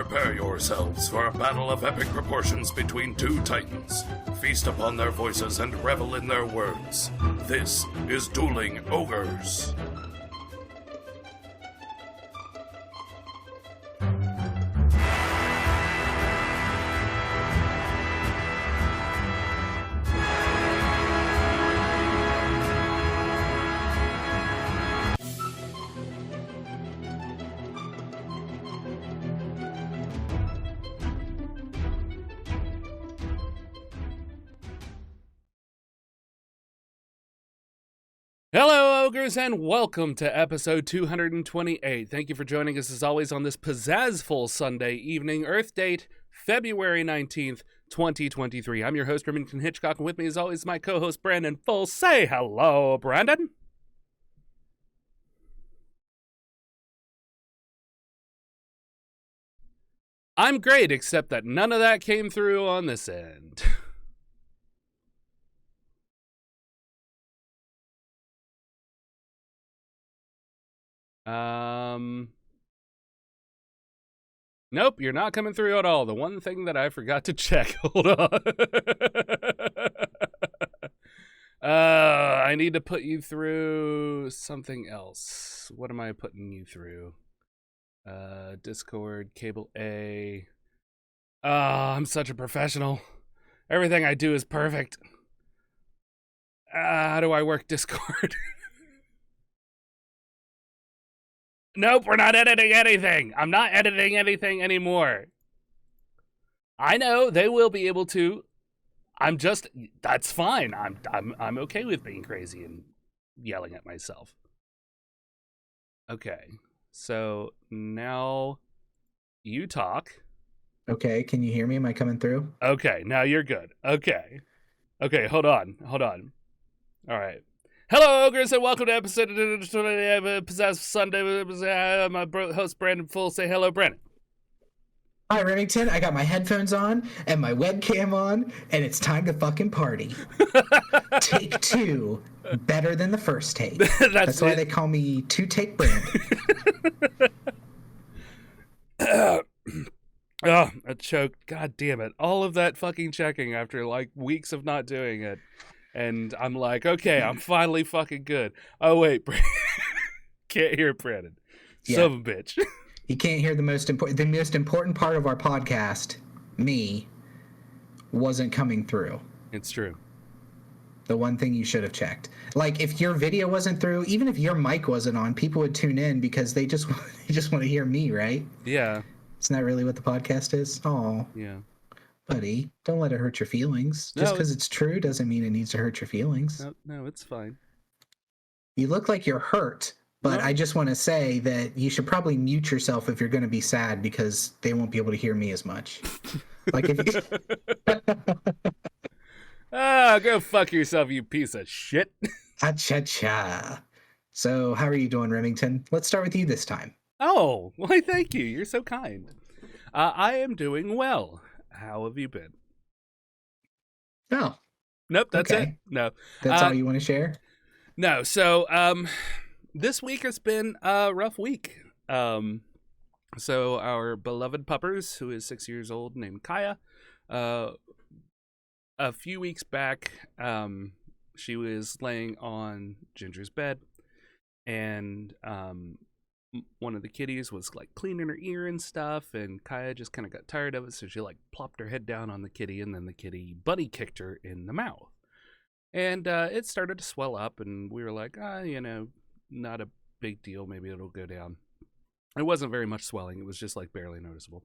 Prepare yourselves for a battle of epic proportions between two titans. Feast upon their voices and revel in their words. This is Dueling Ogres. Hello, Ogres, and welcome to episode 228. Thank you for joining us, as always, on this pizzazzful Sunday evening. Earth date, February 19th, 2023. I'm your host, Remington Hitchcock, and with me, as always, my co-host, Brandon Full. Say hello, Brandon. I'm great, except that none of that came through on this end. Nope, you're not coming through at all. The one thing that I forgot to check. Hold on. I need to put you through something else. What am I putting you through? Discord, cable A. I'm such a professional. Everything I do is perfect. How do I work Discord? Nope, we're not editing anything. I'm not editing anything anymore. I know they will be able to. That's fine. I'm okay with being crazy and yelling at myself. Okay. So now you talk. Okay, can you hear me? Am I coming through? Okay, now you're good. Okay, hold on. All right. Hello, Ogres, and welcome to episode of Possessed Sunday. My host, Brandon Full. Say hello, Brandon. Hi, Remington. I got my headphones on and my webcam on, and it's time to fucking party. Take two. Better than the first take. That's why they call me Two-Take Brandon. Oh, I choked. God damn it. All of that fucking checking after, like, weeks of not doing it. And I'm like, okay, I'm finally fucking good. Oh, wait. Can't hear Brandon. Yeah. Son of a bitch. You can't hear the most important part of our podcast, me, wasn't coming through. It's true. The one thing you should have checked. Like, if your video wasn't through, even if your mic wasn't on, people would tune in because they just want to hear me, right? Yeah. Isn't that really what the podcast is? Oh. Yeah. Buddy, don't let it hurt your feelings. Just because it's true doesn't mean it needs to hurt your feelings. No, it's fine. You look like you're hurt, but I just want to say that you should probably mute yourself if you're going to be sad because they won't be able to hear me as much. Like if you... Go fuck yourself, you piece of shit. Cha-cha-cha. So, how are you doing, Remington? Let's start with you this time. Oh, why, thank you. You're so kind. I am doing well. How have you been? Oh. Nope, that's okay. it. No. That's all you want to share? No, so this week has been a rough week. So our beloved puppers, who is 6 years old, named Kaya, a few weeks back, she was laying on Ginger's bed, and one of the kitties was like cleaning her ear and stuff, and Kaya just kind of got tired of it, so she like plopped her head down on the kitty, and then the kitty bunny kicked her in the mouth, and it started to swell up, and we were like, not a big deal, maybe it'll go down. It wasn't very much swelling, it was just like barely noticeable.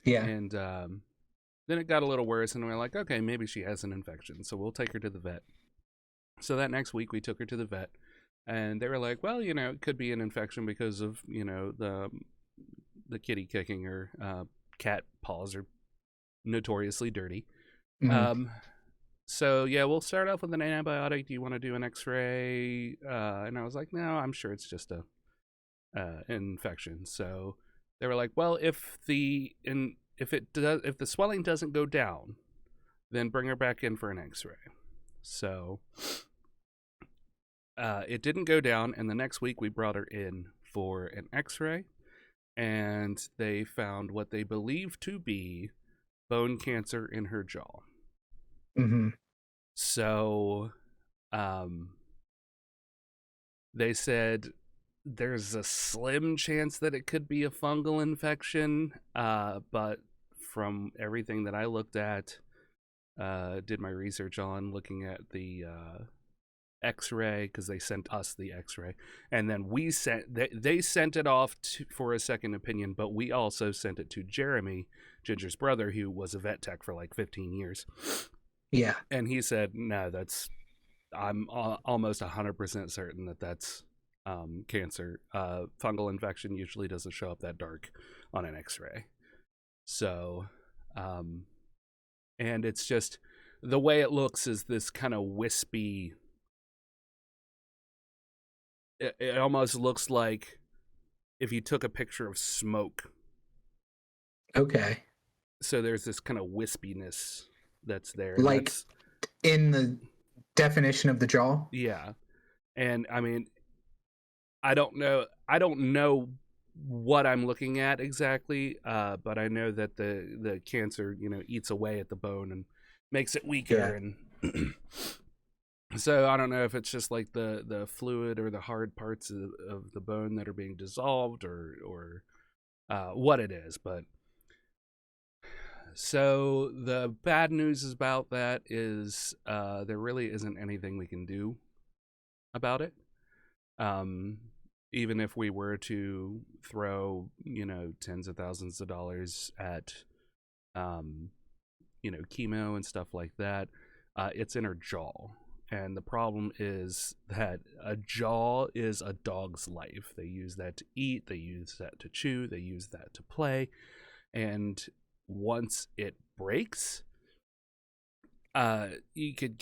Yeah. And then it got a little worse, and we were like, okay, maybe she has an infection, so we'll take her to the vet. So that next week we took her to the vet. And they were like, well, it could be an infection because of, the kitty kicking her. Cat paws are notoriously dirty. Mm-hmm. So, yeah, we'll start off with an antibiotic. Do you want to do an x-ray? And I was like, no, I'm sure it's just a infection. So they were like, well, if the swelling doesn't go down, then bring her back in for an x-ray. So... it didn't go down, and the next week we brought her in for an x-ray, and they found what they believe to be bone cancer in her jaw. Mm-hmm. So, they said there's a slim chance that it could be a fungal infection, but from everything that I looked at, did my research on, looking at the X-ray, because they sent us the X-ray, and then they sent it off for a second opinion, but we also sent it to Jeremy, Ginger's brother, who was a vet tech for like 15 years. Yeah. And he said, no, I'm almost 100% certain that's cancer. Fungal infection usually doesn't show up that dark on an X-ray. So, and it's just, the way it looks is this kind of wispy, it almost looks like if you took a picture of smoke. Okay. So there's this kind of wispiness that's there. Like in the definition of the jaw? Yeah. And I mean, I don't know what I'm looking at exactly, but I know that the cancer, eats away at the bone and makes it weaker. Yeah. And so I don't know if it's just like the fluid or the hard parts of the bone that are being dissolved or what it is. But so the bad news about that is there really isn't anything we can do about it. Even if we were to throw, tens of thousands of dollars at, chemo and stuff like that, it's in her jaw. And the problem is that a jaw is a dog's life. They use that to eat, they use that to chew, they use that to play. And once it breaks, you could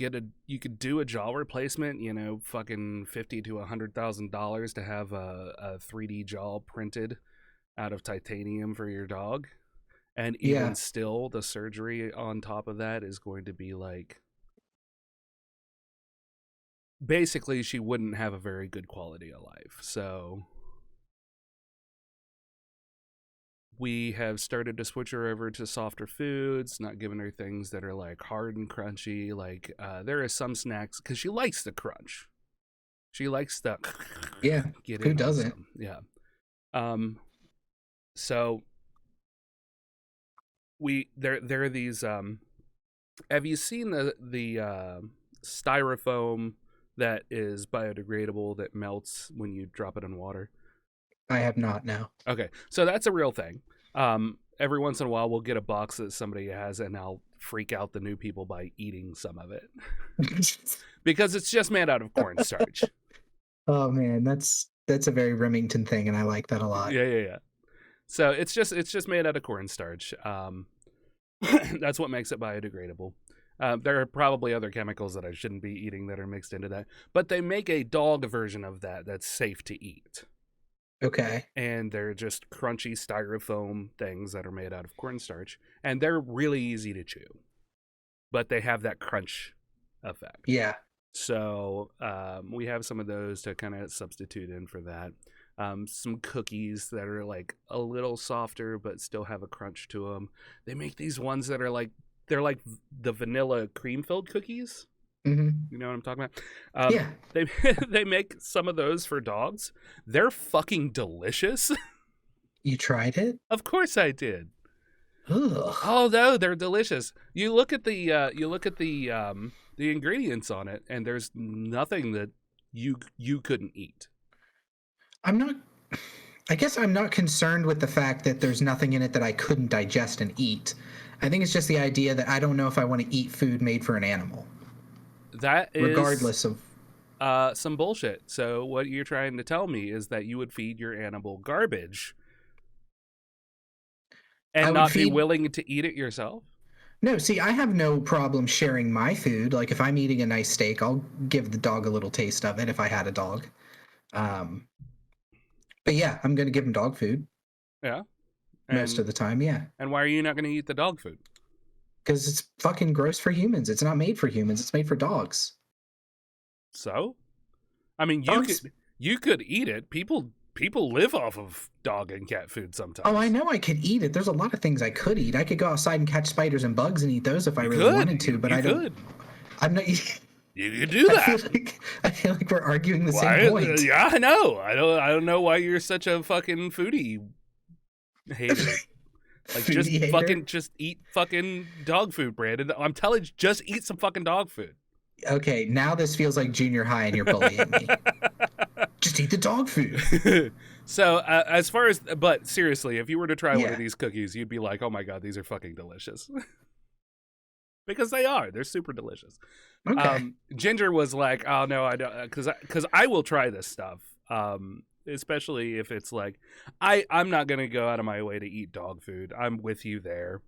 do a jaw replacement, fucking $50,000 to $100,000 to have a 3D jaw printed out of titanium for your dog. And even still, the surgery on top of that is going to be like, basically she wouldn't have a very good quality of life. So we have started to switch her over to softer foods, not giving her things that are like hard and crunchy. Like there are some snacks, because she likes the crunch. She likes the Who doesn't? Yeah. So there are these. Have you seen the styrofoam that is biodegradable that melts when you drop it in water? I have not, no. Okay, so that's a real thing. Every once in a while, we'll get a box that somebody has, and I'll freak out the new people by eating some of it. Because it's just made out of cornstarch. Oh, man, that's a very Remington thing, and I like that a lot. Yeah. So it's just made out of cornstarch. That's what makes it biodegradable. There are probably other chemicals that I shouldn't be eating that are mixed into that. But they make a dog version of that that's safe to eat. Okay. And they're just crunchy styrofoam things that are made out of cornstarch. And they're really easy to chew. But they have that crunch effect. Yeah. So we have some of those to kind of substitute in for that. Some cookies that are like a little softer but still have a crunch to them. They make these ones that are like, they're like the vanilla cream-filled cookies. Mm-hmm. You know what I'm talking about? Yeah. They make some of those for dogs. They're fucking delicious. You tried it? Of course I did. Ugh. Oh no, they're delicious. You look at the ingredients on it, and there's nothing that you couldn't eat. I guess I'm not concerned with the fact that there's nothing in it that I couldn't digest and eat. I think it's just the idea that I don't know if I want to eat food made for an animal. That is regardless of some bullshit. So what you're trying to tell me is that you would feed your animal garbage and not be willing to eat it yourself? No, see, I have no problem sharing my food. Like if I'm eating a nice steak, I'll give the dog a little taste of it if I had a dog. But yeah, I'm going to give him dog food. Yeah. Most of the time, yeah. And why are you not going to eat the dog food? Because it's fucking gross for humans. It's not made for humans. It's made for dogs. So? I mean, you could eat it. People people live off of dog and cat food sometimes. Oh, I know I could eat it. There's a lot of things I could eat. I could go outside and catch spiders and bugs and eat those if I really wanted to, but I don't. I'm not. You could do that. I feel like we're arguing the same point. Yeah, I know. I don't know why you're such a fucking foodie hater. Like, just eat fucking dog food, Brandon. I'm telling you, just eat some fucking dog food. Okay, now this feels like junior high and you're bullying me. Just eat the dog food. So, but seriously, if you were to try one of these cookies, you'd be like, oh my God, these are fucking delicious. Because they are. They're super delicious. Okay. Ginger was like, oh no, I don't, because I will try this stuff. Especially if it's like, I'm not going to go out of my way to eat dog food. I'm with you there.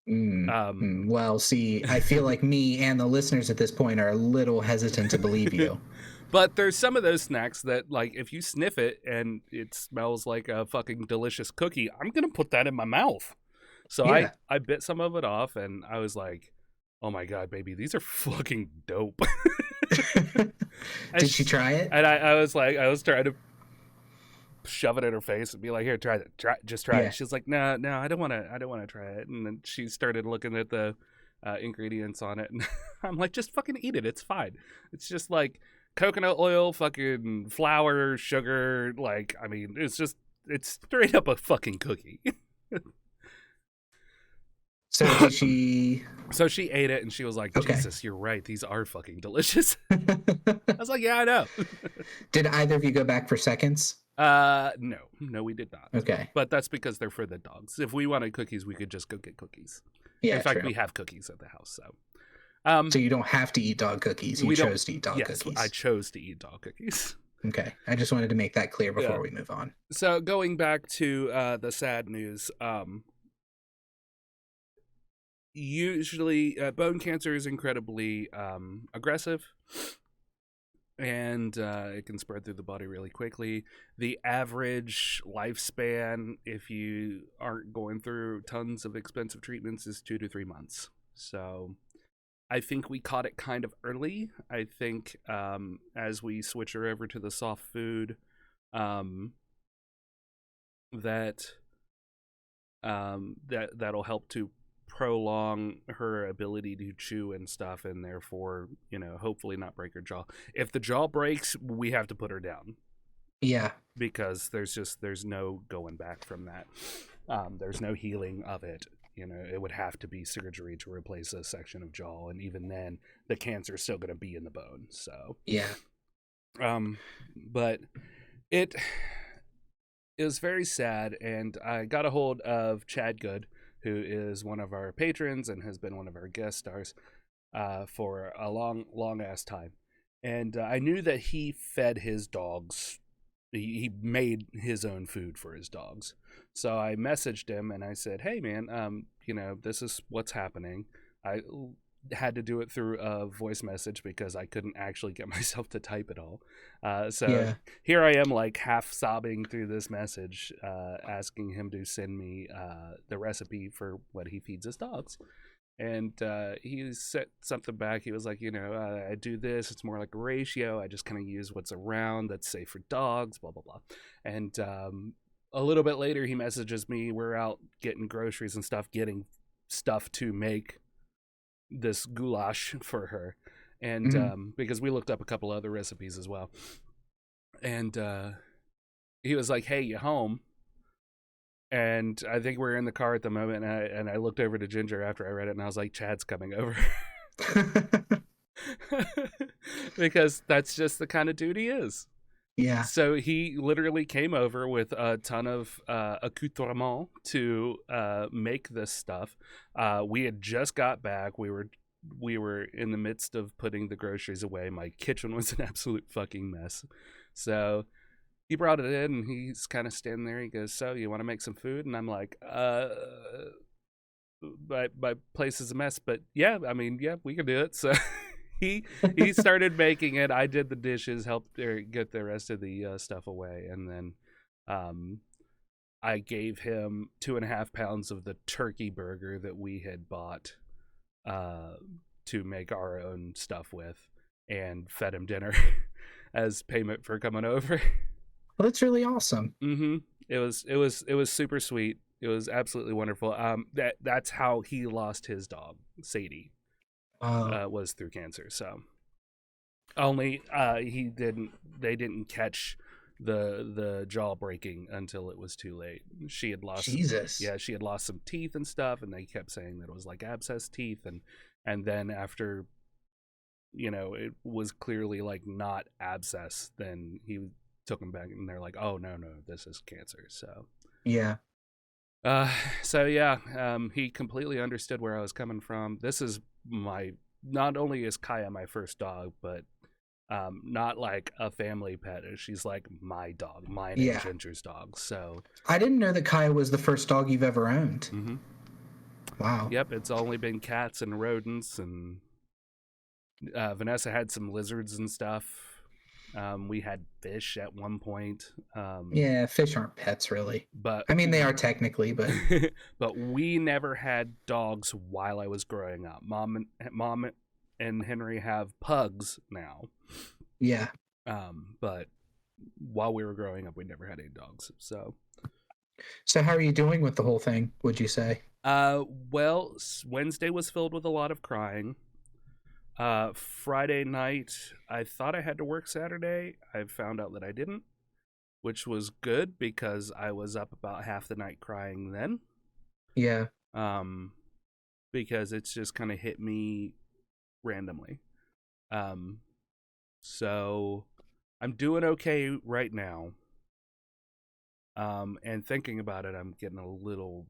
Well, see, I feel like me and the listeners at this point are a little hesitant to believe you. But there's some of those snacks that, like, if you sniff it and it smells like a fucking delicious cookie, I'm going to put that in my mouth. So I bit some of it off and I was like, oh my God, baby, these are fucking dope. Did she try it? And I was trying to shove it in her face and be like, here, try it. Just try it. She's like, no, I don't want to try it. And then she started looking at the ingredients on it. And I'm like, just fucking eat it. It's fine. It's just like coconut oil, fucking flour, sugar. Like, I mean, it's straight up a fucking cookie. So did she... So she ate it and she was like, Jesus, you're right. These are fucking delicious. I was like, yeah, I know. Did either of you go back for seconds? No, we did not. Okay. But that's because they're for the dogs. If we wanted cookies, we could just go get cookies. Yeah, in fact, true. we have cookies at the house. So you don't have to eat dog cookies. You chose to eat dog cookies. I chose to eat dog cookies. Okay. I just wanted to make that clear before we move on. So going back to the sad news, usually bone cancer is incredibly aggressive. And it can spread through the body really quickly. The average lifespan, if you aren't going through tons of expensive treatments, is 2 to 3 months. So I think we caught it kind of early. I think as we switch her over to the soft food, that'll help to prolong her ability to chew and stuff, and therefore, hopefully not break her jaw. If the jaw breaks, we have to put her down. Yeah. Because there's no going back from that. There's no healing of it. It would have to be surgery to replace a section of jaw, and even then, the cancer is still going to be in the bone. So yeah. But it was very sad, and I got a hold of Chad Good, who is one of our patrons and has been one of our guest stars for a long ass time. And I knew that he fed his dogs. He made his own food for his dogs. So I messaged him and I said, hey man, this is what's happening. I had to do it through a voice message because I couldn't actually get myself to type it all. Here I am, like half sobbing through this message, asking him to send me the recipe for what he feeds his dogs. And he sent something back. He was like, I do this. It's more like a ratio. I just kind of use what's around that's safe for dogs, blah, blah, blah. And a little bit later, he messages me. We're out getting groceries and stuff, getting stuff to make this goulash for her. And because we looked up a couple other recipes as well. And he was like, hey, you home? And I think we're in the car at the moment, and I looked over to Ginger after I read it, and I was like, Chad's coming over. Because that's just the kind of dude he is. Yeah. So he literally came over with a ton of accoutrement to make this stuff. We had just got back. We were in the midst of putting the groceries away. My kitchen was an absolute fucking mess. So he brought it in, and he's kind of standing there. He goes, so you want to make some food? And I'm like, my place is a mess, but yeah, I mean, yeah, we can do it. So he started making it. I did the dishes, helped get the rest of the stuff away. And then I gave him 2.5 pounds of the turkey burger that we had bought to make our own stuff with, and fed him dinner as payment for coming over. Well, that's really awesome. Mm-hmm. It was super sweet. It was absolutely wonderful. That's how he lost his dog, Sadie. Was through cancer. So only they didn't catch the jaw breaking until it was too late. She had lost she had lost some teeth and stuff, and they kept saying that it was like abscess teeth, and then after, you know, it was clearly like not abscess, then he took him back and they're like, oh no, this is cancer. So yeah. He completely understood where I was coming from. This is not only is Kaya my first dog, but not like a family pet. She's like my dog, mine and Ginger's dog. So I didn't know that Kaya was the first dog you've ever owned. Mm-hmm. Wow. Yep, it's only been cats and rodents, and Vanessa had some lizards and stuff. We had fish at one point. Yeah, fish aren't pets really. But I mean, they are technically, but but we never had dogs while I was growing up. Mom and Henry have pugs now. Yeah. But while we were growing up, we never had any dogs. So how are you doing with the whole thing, would you say? Well, Wednesday was filled with a lot of crying. Friday night, I thought I had to work Saturday. I found out that I didn't, which was good because I was up about half the night crying then. Yeah. Because it's just kind of hit me randomly. So I'm doing okay right now. And thinking about it, I'm getting a little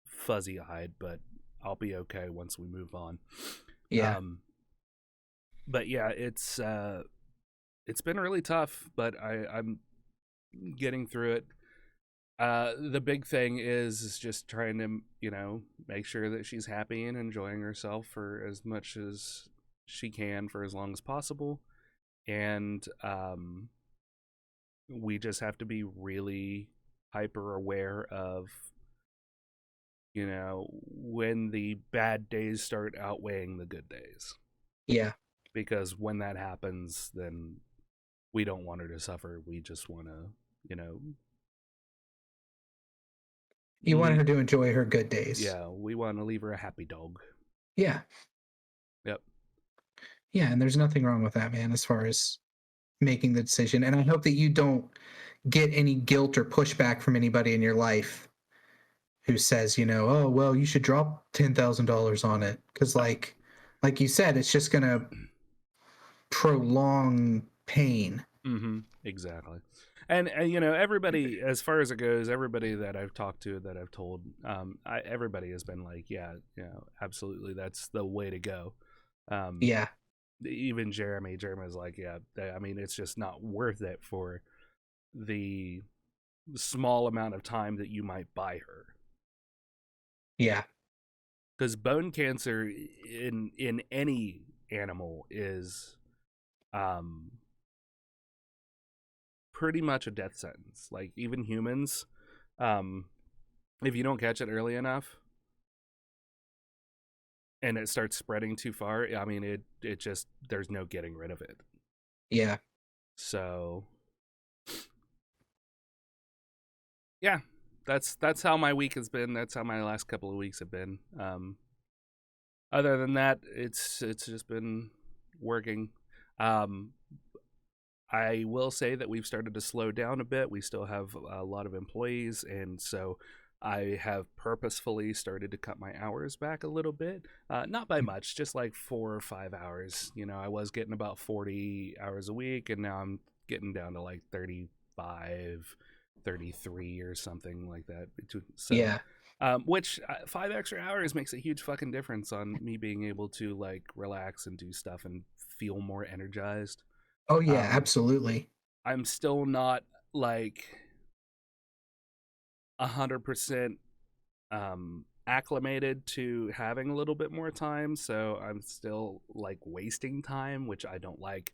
fuzzy-eyed, but I'll be okay once we move on. Yeah. But yeah, it's been really tough, but I'm getting through it. The big thing is just trying to, you know, make sure that she's happy and enjoying herself for as much as she can for as long as possible. And we just have to be really hyper aware of, you know, when the bad days start outweighing the good days. Yeah. Because when that happens, then we don't want her to suffer. We just want to, you know... You want her to enjoy her good days. Yeah, we want to leave her a happy dog. Yeah. Yep. Yeah, and there's nothing wrong with that, man, as far as making the decision. And I hope that you don't get any guilt or pushback from anybody in your life who says, you know, oh, well, you should drop $10,000 on it. Because like you said, it's just going to prolong pain. Mm-hmm. Exactly. And you know, everybody, as far as it goes, everybody that I've talked to, that I've told, everybody has been like, yeah, you know, absolutely, that's the way to go. Yeah. Even Jeremy's like, yeah, I mean, it's just not worth it for the small amount of time that you might buy her. Yeah. Because bone cancer in any animal is pretty much a death sentence. Like, even humans, if you don't catch it early enough and it starts spreading too far, I mean, it just, there's no getting rid of it. Yeah. So yeah, that's how my week has been. That's how my last couple of weeks have been. Other than that, it's just been working. I will say that we've started to slow down a bit. We still have a lot of employees, and so I have purposefully started to cut my hours back a little bit. Not by much, just like 4 or 5 hours. You know, I was getting about 40 hours a week, and now I'm getting down to like 35, 33 or something like that. So, yeah. Which 5 extra hours makes a huge fucking difference on me being able to like relax and do stuff and feel more energized. Oh yeah, absolutely. I'm still not like 100% acclimated to having a little bit more time, so I'm still like wasting time, which I don't like.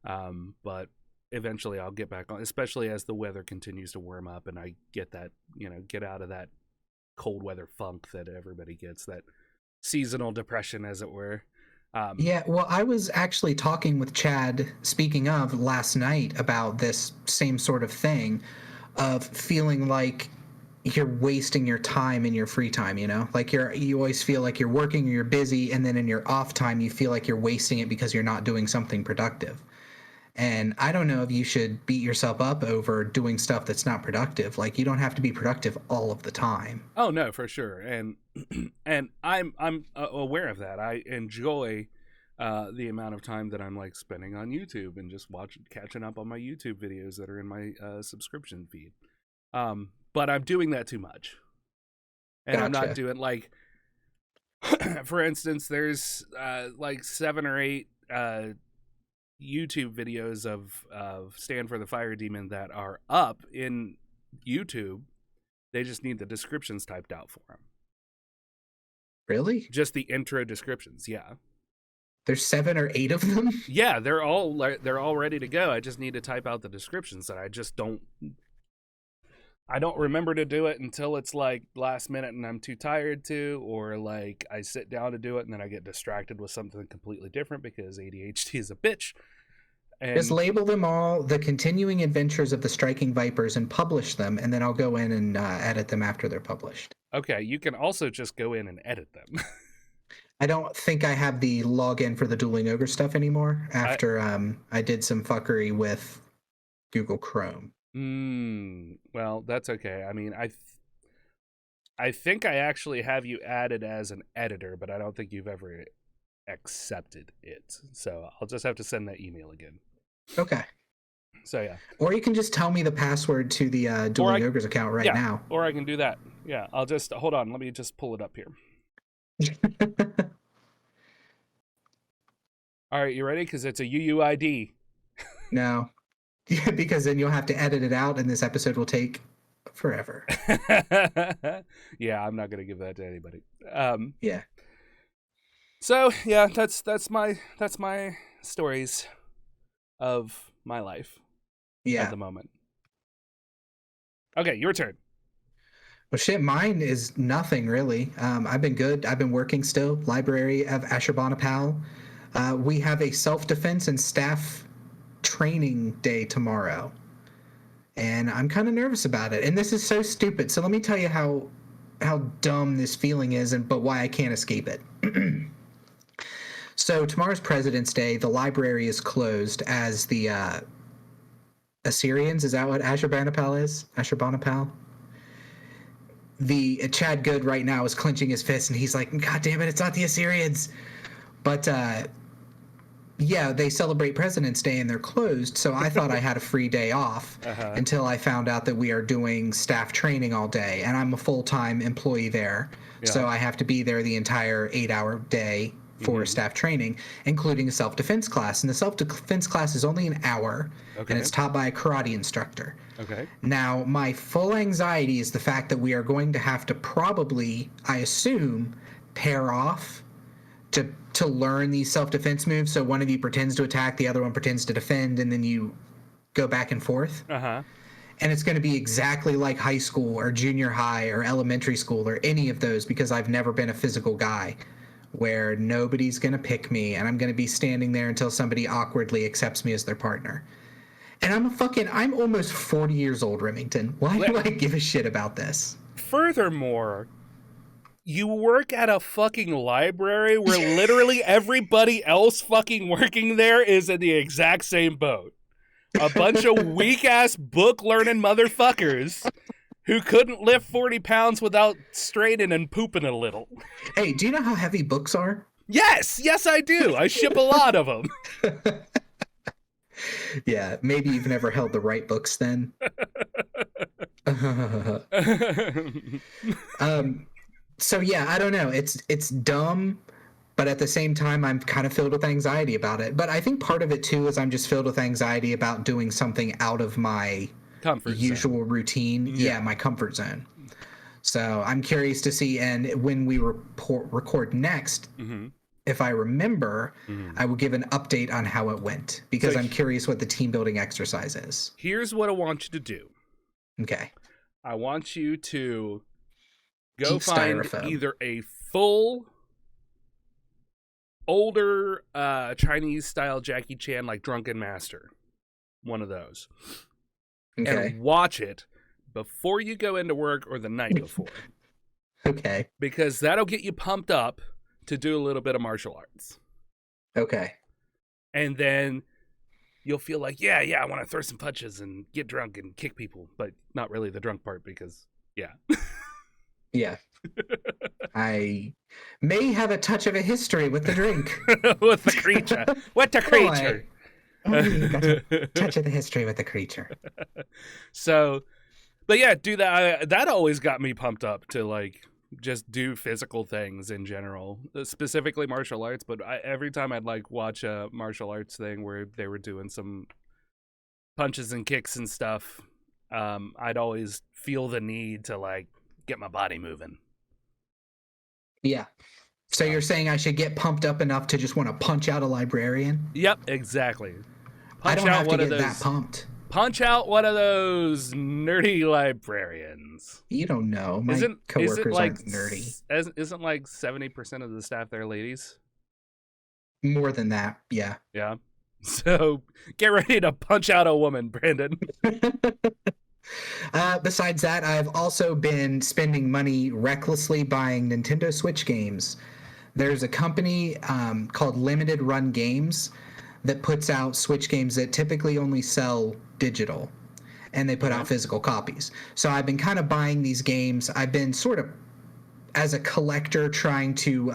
But eventually I'll get back on, especially as the weather continues to warm up and I get that, you know, get out of that cold weather funk that everybody gets, that seasonal depression, as it were. Yeah, well, I was actually talking with Chad, speaking of, last night about this same sort of thing of feeling like you're wasting your time in your free time, you know? Like you always feel like you're working or you're busy, and then in your off time you feel like you're wasting it because you're not doing something productive. And I don't know if you should beat yourself up over doing stuff that's not productive. Like, you don't have to be productive all of the time. Oh no, for sure. And and I'm aware of that. I enjoy the amount of time that I'm like spending on YouTube and just catching up on my YouTube videos that are in my subscription feed. But I'm doing that too much. And I'm not doing, like, for instance, there's like 7 or 8 YouTube videos of Stand for the Fire Demon that are up in YouTube. They just need the descriptions typed out for them. Really? Just the intro descriptions, yeah. There's 7 or 8 of them? Yeah, they're all ready to go. I just need to type out the descriptions, that I don't remember to do it until it's like last minute and I'm too tired to, or like I sit down to do it and then I get distracted with something completely different because ADHD is a bitch. And just label them all The Continuing Adventures of the Striking Vipers and publish them, and then I'll go in and edit them after they're published. Okay, you can also just go in and edit them. I don't think I have the login for the Dueling Ogre stuff anymore after I did some fuckery with Google Chrome. Well, that's okay. I mean, I think I actually have you added as an editor, but I don't think you've ever accepted it. So I'll just have to send that email again. Okay. So yeah. Or you can just tell me the password to the Dueling Ogres account right now. Or I can do that. Yeah, I'll just hold on. Let me just pull it up here. All right, you ready? Because it's a UUID. No. Yeah, because then you'll have to edit it out, and this episode will take forever. Yeah, I'm not gonna give that to anybody. Yeah. So yeah, that's my stories of my life. Yeah. At the moment. Okay, your turn. Well, shit, mine is nothing really. I've been good. I've been working still. Library of Ashurbanipal. We have a self-defense and staff training day tomorrow, and I'm kind of nervous about it. And this is so stupid. So let me tell you how dumb this feeling is, but why I can't escape it. So tomorrow's President's Day. The library is closed as the Assyrians. Is that what Ashurbanipal is? Ashurbanipal. The Chad Good right now is clenching his fist, and he's like, "God damn it, it's not the Assyrians." But yeah, they celebrate President's Day and they're closed, so I thought I had a free day off until I found out that we are doing staff training all day, and I'm a full-time employee there, so I have to be there the entire 8-hour day for staff training, including a self-defense class, and the self-defense class is only an hour, and it's taught by a karate instructor. Okay. Now, my full anxiety is the fact that we are going to have to probably, I assume, pair off to learn these self-defense moves. So one of you pretends to attack, the other one pretends to defend, and then you go back and forth. And it's going to be exactly like high school or junior high or elementary school or any of those, because I've never been a physical guy, where nobody's going to pick me and I'm going to be standing there until somebody awkwardly accepts me as their partner. And I'm almost 40 years old, Remington. Why do I give a shit about this? Furthermore, you work at a fucking library where literally everybody else fucking working there is in the exact same boat. A bunch of weak-ass book-learning motherfuckers who couldn't lift 40 pounds without straining and pooping a little. Hey, do you know how heavy books are? Yes, I do. I ship a lot of them. Yeah, maybe you've never held the right books then. So yeah, I don't know. It's dumb, but at the same time, I'm kind of filled with anxiety about it. But I think part of it too is I'm just filled with anxiety about doing something out of my usual routine. Yeah, my comfort zone. So I'm curious to see, and when we record next, if I remember, I will give an update on how it went, because I'm curious what the team building exercise is. Here's what I want you to do. Okay. I want you to go find either a full older Chinese style Jackie Chan, like Drunken Master, one of those, and watch it before you go into work or the night before. Okay. Because that'll get you pumped up to do a little bit of martial arts. Okay. And then you'll feel like, yeah, I want to throw some punches and get drunk and kick people, but not really the drunk part because, yeah. Yeah. I may have a touch of a history with the drink. With the creature. With the creature. You got a touch of the history with the creature. So, but yeah, do that. That always got me pumped up to like just do physical things in general, specifically martial arts. But every time I'd like watch a martial arts thing where they were doing some punches and kicks and stuff, I'd always feel the need to like get my body moving. Yeah. So you're saying I should get pumped up enough to just want to punch out a librarian? Yep, exactly. I don't have to get that pumped. Punch out one of those nerdy librarians. You don't know. My coworkers aren't nerdy. Isn't like 70% of the staff there ladies? More than that, yeah. Yeah. So get ready to punch out a woman, Brandon. Besides that, I've also been spending money recklessly buying Nintendo Switch games. There's a company called Limited Run Games that puts out Switch games that typically only sell digital, and they put out physical copies. So I've been kind of buying these games. I've been sort of, as a collector, trying to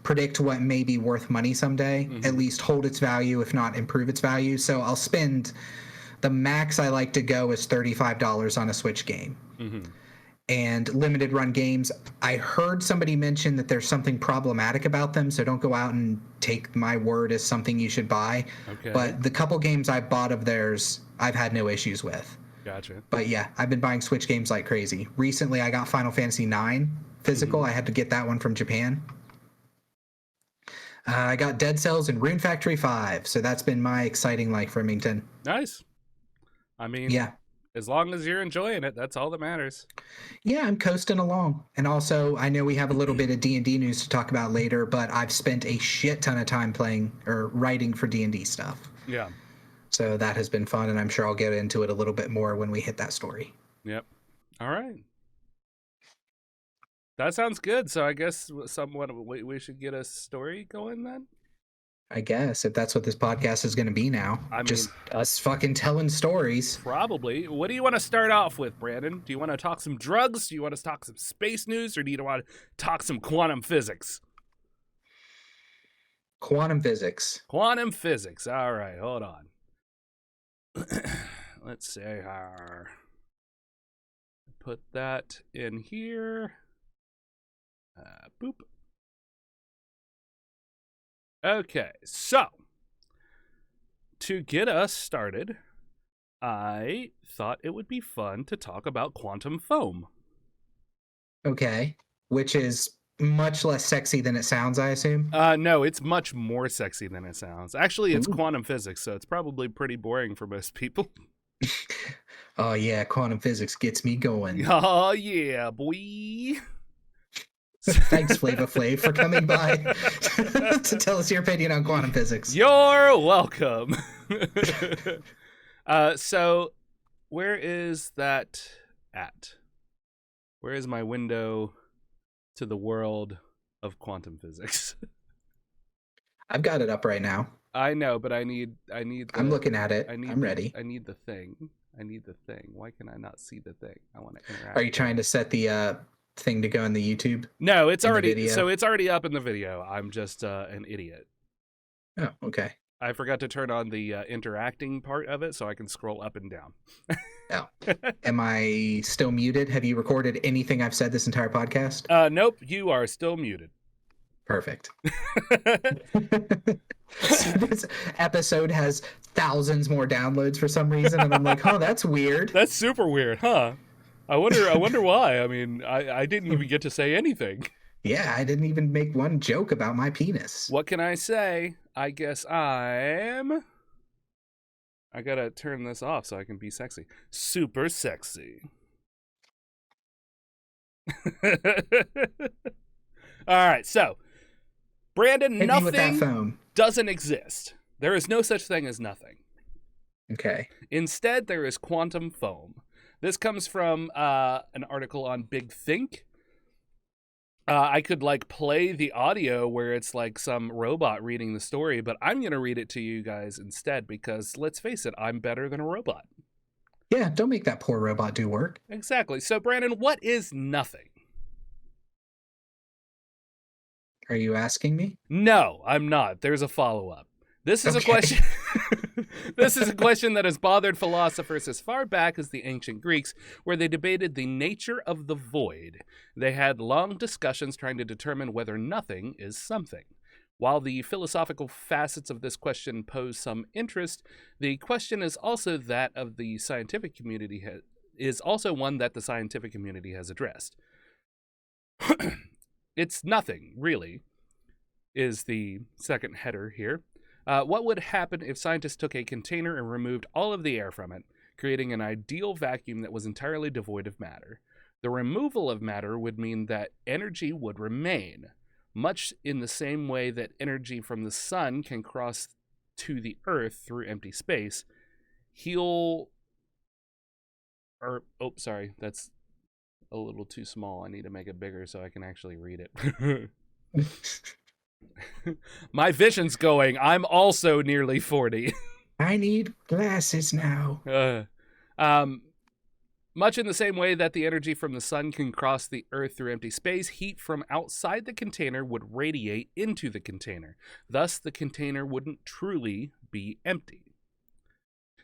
predict what may be worth money someday, at least hold its value, if not improve its value. So I'll spend, the max I like to go is $35 on a Switch game. And Limited Run Games, I heard somebody mention that there's something problematic about them, so don't go out and take my word as something you should buy. Okay. But the couple games I bought of theirs, I've had no issues with. Gotcha. But yeah, I've been buying Switch games like crazy. Recently, I got Final Fantasy IX physical. I had to get that one from Japan. I got Dead Cells and Rune Factory 5, so that's been my exciting life, Remington. Nice. I mean, yeah. As long as you're enjoying it, that's all that matters. Yeah, I'm coasting along. And also, I know we have a little bit of D&D news to talk about later, but I've spent a shit ton of time playing or writing for D&D stuff. Yeah. So that has been fun, and I'm sure I'll get into it a little bit more when we hit that story. Yep. All right. That sounds good. So I guess we should get a story going then? I guess, if that's what this podcast is going to be now. Just us fucking telling stories. Probably. What do you want to start off with, Brandon? Do you want to talk some drugs? Do you want to talk some space news? Or do you want to talk some quantum physics? Quantum physics. Quantum physics. All right, hold on. Let's see. Put that in here. Boop. Okay, so to get us started, I thought it would be fun to talk about quantum foam. Okay, which is much less sexy than it sounds, I assume? No, it's much more sexy than it sounds. Actually, it's quantum physics, so it's probably pretty boring for most people. Oh yeah, quantum physics gets me going. Oh yeah, boy. Thanks, Flava Flav, for coming by to tell us your opinion on quantum physics. You're welcome. So, where is that at? Where is my window to the world of quantum physics? I've got it up right now. I know, but I need. I'm looking at it. I'm ready. I need the thing. Why can I not see the thing? I want to interact. Are you trying to set the thing to go in the YouTube? No, it's already up in the video. I'm just an idiot. Oh, okay. I forgot to turn on the interacting part of it so I can scroll up and down. Oh. Am I still muted? Have you recorded anything I've said this entire podcast? Nope, you are still muted. Perfect. This episode has thousands more downloads for some reason, and I'm like, oh, that's weird. That's super weird, huh? I wonder why. I mean, I didn't even get to say anything. Yeah, I didn't even make one joke about my penis. What can I say? I guess I gotta turn this off so I can be sexy. Super sexy. All right, so Brandon, Hit me with that nothing foam. doesn't exist. There is no such thing as nothing. Okay. Instead, there is quantum foam. This comes from an article on Big Think. I could play the audio where it's like some robot reading the story, but I'm going to read it to you guys instead because, let's face it, I'm better than a robot. Yeah, don't make that poor robot do work. Exactly. So, Brandon, what is nothing? Are you asking me? No, I'm not. There's a follow-up. This is Okay. a question. This is a question that has bothered philosophers as far back as the ancient Greeks, where they debated the nature of the void. They had long discussions trying to determine whether nothing is something. While the philosophical facets of this question pose some interest, the question is also that of the scientific community is also one that the scientific community has addressed. It's nothing, really, is the second header here. What would happen if scientists took a container and removed all of the air from it, creating an ideal vacuum that was entirely devoid of matter? The removal of matter would mean that energy would remain, much in the same way that energy from the sun can cross to the earth through empty space. Sorry, that's a little too small. I need to make it bigger so I can actually read it. My vision's going. I'm also nearly 40. I need glasses now. Much in the same way that the energy from the sun can cross the earth through empty space, heat from outside the container would radiate into the container. Thus, the container wouldn't truly be empty.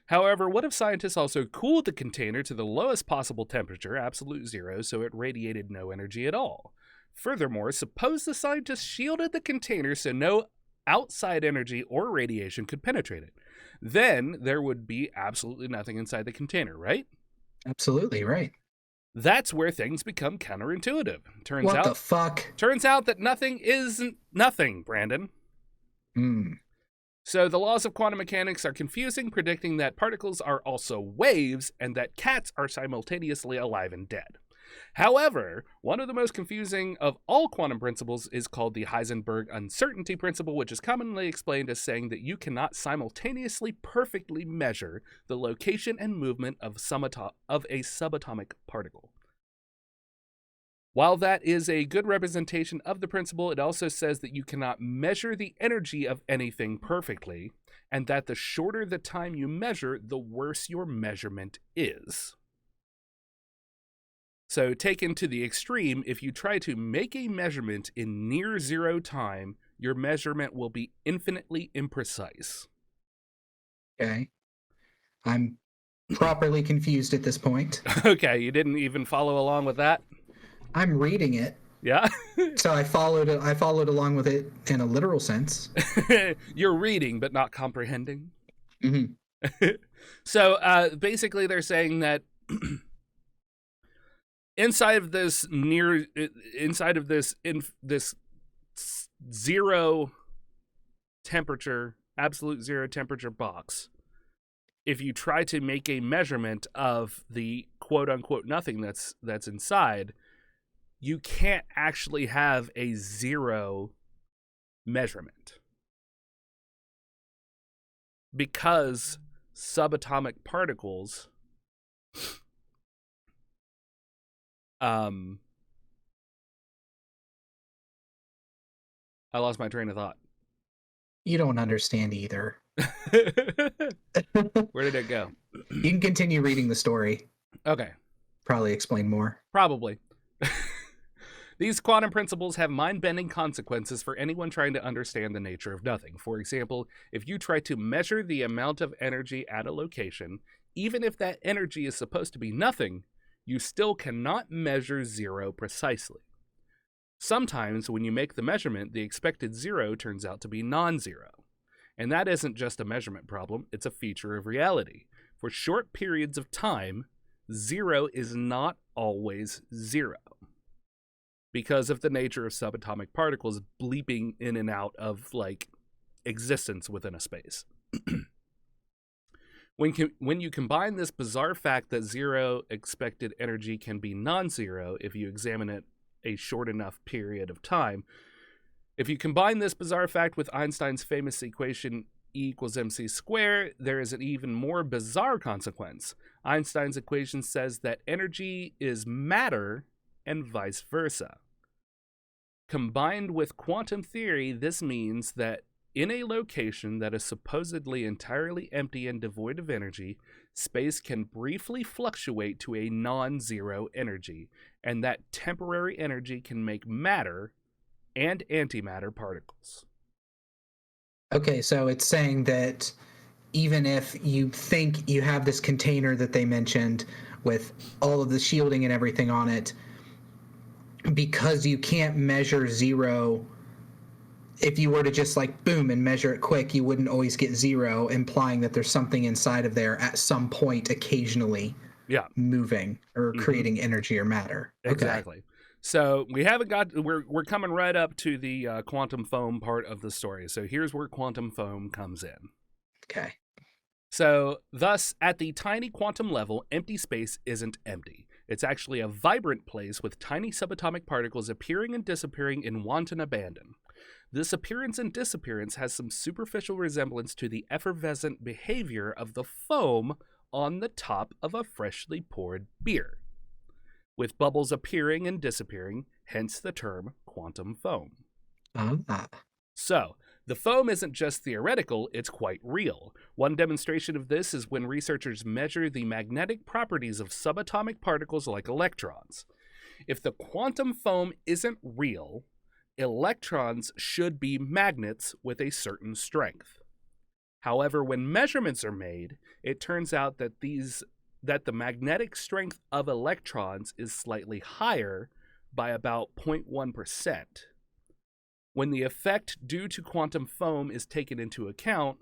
However, what if scientists also cooled the container to the lowest possible temperature, absolute zero, so it radiated no energy at all? Furthermore, suppose the scientists shielded the container so no outside energy or radiation could penetrate it. Then there would be absolutely nothing inside the container, right? Absolutely right. That's where things become counterintuitive. What the fuck? Turns out that nothing isn't nothing, Brandon. So the laws of quantum mechanics are confusing, predicting that particles are also waves and that cats are simultaneously alive and dead. However, one of the most confusing of all quantum principles is called the Heisenberg uncertainty principle, which is commonly explained as saying that you cannot simultaneously perfectly measure the location and movement of a subatomic particle. While that is a good representation of the principle, it also says that you cannot measure the energy of anything perfectly, and that the shorter the time you measure, the worse your measurement is. So taken to the extreme, if you try to make a measurement in near zero time, your measurement will be infinitely imprecise. Okay. I'm properly confused at this point. Okay, you didn't even follow along with that? I'm reading it. Yeah? So I followed along with it in a literal sense. You're reading, but not comprehending? Mm-hmm. So basically they're saying that inside of this zero temperature, absolute zero temperature box, if you try to make a measurement of the quote unquote nothing that's inside, you can't actually have a zero measurement because subatomic particles I lost my train of thought. You don't understand either. Where did it go? You can continue reading the story. Okay. Probably explain more. Probably. These quantum principles have mind-bending consequences for anyone trying to understand the nature of nothing. For example, if you try to measure the amount of energy at a location, even if that energy is supposed to be nothing, you still cannot measure zero precisely. Sometimes, when you make the measurement, the expected zero turns out to be non-zero. And that isn't just a measurement problem, it's a feature of reality. For short periods of time, zero is not always zero, because of the nature of subatomic particles bleeping in and out of, existence within a space. When you combine this bizarre fact that zero expected energy can be non-zero if you examine it a short enough period of time, If you combine this bizarre fact with Einstein's famous equation E equals mc squared, there is an even more bizarre consequence. Einstein's equation says that energy is matter and vice versa. Combined with quantum theory, this means that in a location that is supposedly entirely empty and devoid of energy, space can briefly fluctuate to a non-zero energy, and that temporary energy can make matter and antimatter particles. Okay, so it's saying that even if you think you have this container that they mentioned with all of the shielding and everything on it, because you can't measure zero, if you were to just like boom and measure it quick, you wouldn't always get zero, implying that there's something inside of there at some point occasionally moving or creating energy or matter. Exactly. Okay. So we haven't got, we're coming right up to the quantum foam part of the story. So here's where quantum foam comes in. Okay. So thus, at the tiny quantum level, empty space isn't empty. It's actually a vibrant place with tiny subatomic particles appearing and disappearing in wanton abandon. This appearance and disappearance has some superficial resemblance to the effervescent behavior of the foam on the top of a freshly poured beer, with bubbles appearing and disappearing, hence the term quantum foam. So, the foam isn't just theoretical, it's quite real. One demonstration of this is when researchers measure the magnetic properties of subatomic particles like electrons. If the quantum foam isn't real, electrons should be magnets with a certain strength. However, when measurements are made, it turns out that the magnetic strength of electrons is slightly higher by about 0.1%. When the effect due to quantum foam is taken into account,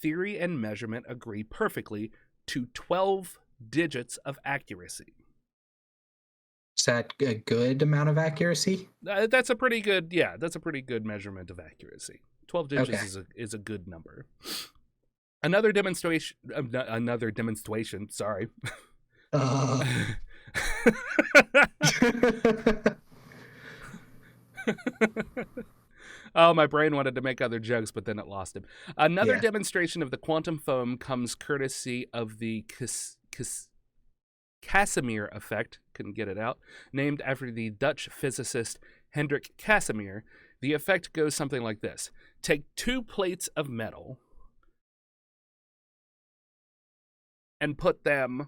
theory and measurement agree perfectly to 12 digits of accuracy. Is that a good amount of accuracy? That's a pretty good measurement of accuracy. 12 digits is a good number. Another demonstration, sorry. Oh, my brain wanted to make other jokes, but then it lost him. Another demonstration of the quantum foam comes courtesy of the Casimir effect, couldn't get it out, named after the Dutch physicist Hendrik Casimir. The effect goes something like this. Take 2 plates of metal and put them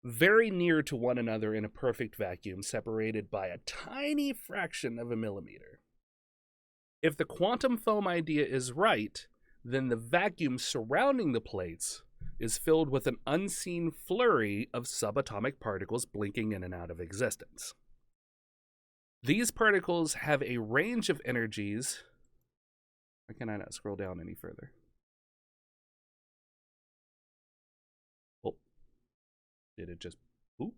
very near to one another in a perfect vacuum, separated by a tiny fraction of a millimeter. If the quantum foam idea is right, then the vacuum surrounding the plates is filled with an unseen flurry of subatomic particles blinking in and out of existence. These particles have a range of energies. Why can I not scroll down any further? Oh, did it just boop?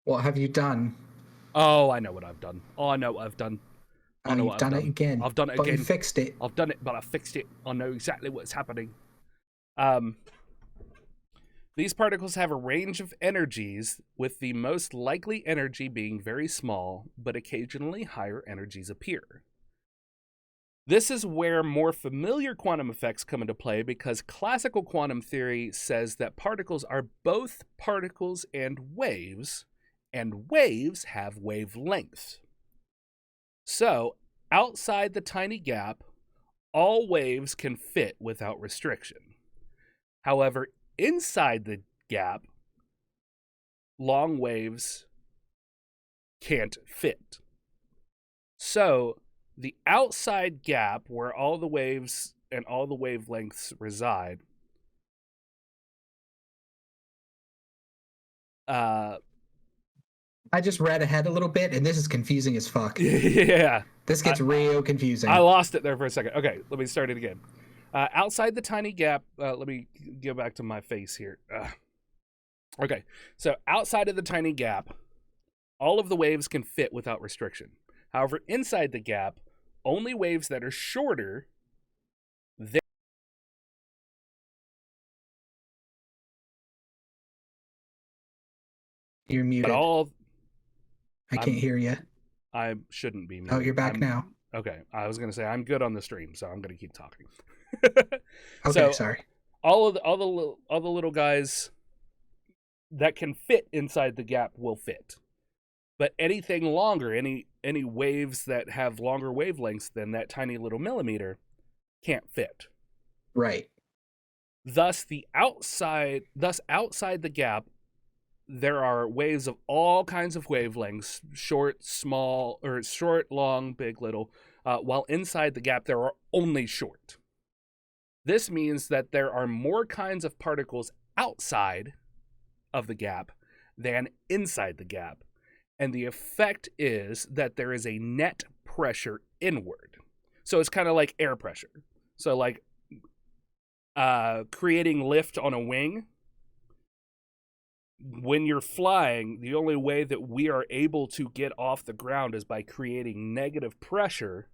What have you done? Oh, I know what I've done. You've done it again. I've done it but again. You fixed it. I've done it, but I fixed it. I know exactly what's happening. These particles have a range of energies, with the most likely energy being very small, but occasionally higher energies appear. This is where more familiar quantum effects come into play, because classical quantum theory says that particles are both particles and waves have wavelengths. So, outside the tiny gap, all waves can fit without restriction. However, inside the gap, long waves can't fit. So, the outside gap where all the waves and all the wavelengths reside I just read ahead a little bit, and this is confusing as fuck. Yeah. This gets real confusing. I lost it there for a second. Okay, let me start it again. Outside the tiny gap, let me go back to my face here. Okay, so outside of the tiny gap, all of the waves can fit without restriction. However, inside the gap, only waves that are shorter You're muted. But I can't hear you. I shouldn't be muted. Oh, you're back now. Okay, I was gonna say I'm good on the stream, so I'm gonna keep talking. Okay, sorry. All the little guys that can fit inside the gap will fit, but anything longer, any waves that have longer wavelengths than that tiny little millimeter, can't fit. Right. Thus outside the gap, there are waves of all kinds of wavelengths, short, small, or short, long, big, little, while inside the gap there are only short. This means that there are more kinds of particles outside of the gap than inside the gap. And the effect is that there is a net pressure inward. So it's kind of like air pressure. So like creating lift on a wing. When you're flying, the only way that we are able to get off the ground is by creating negative pressure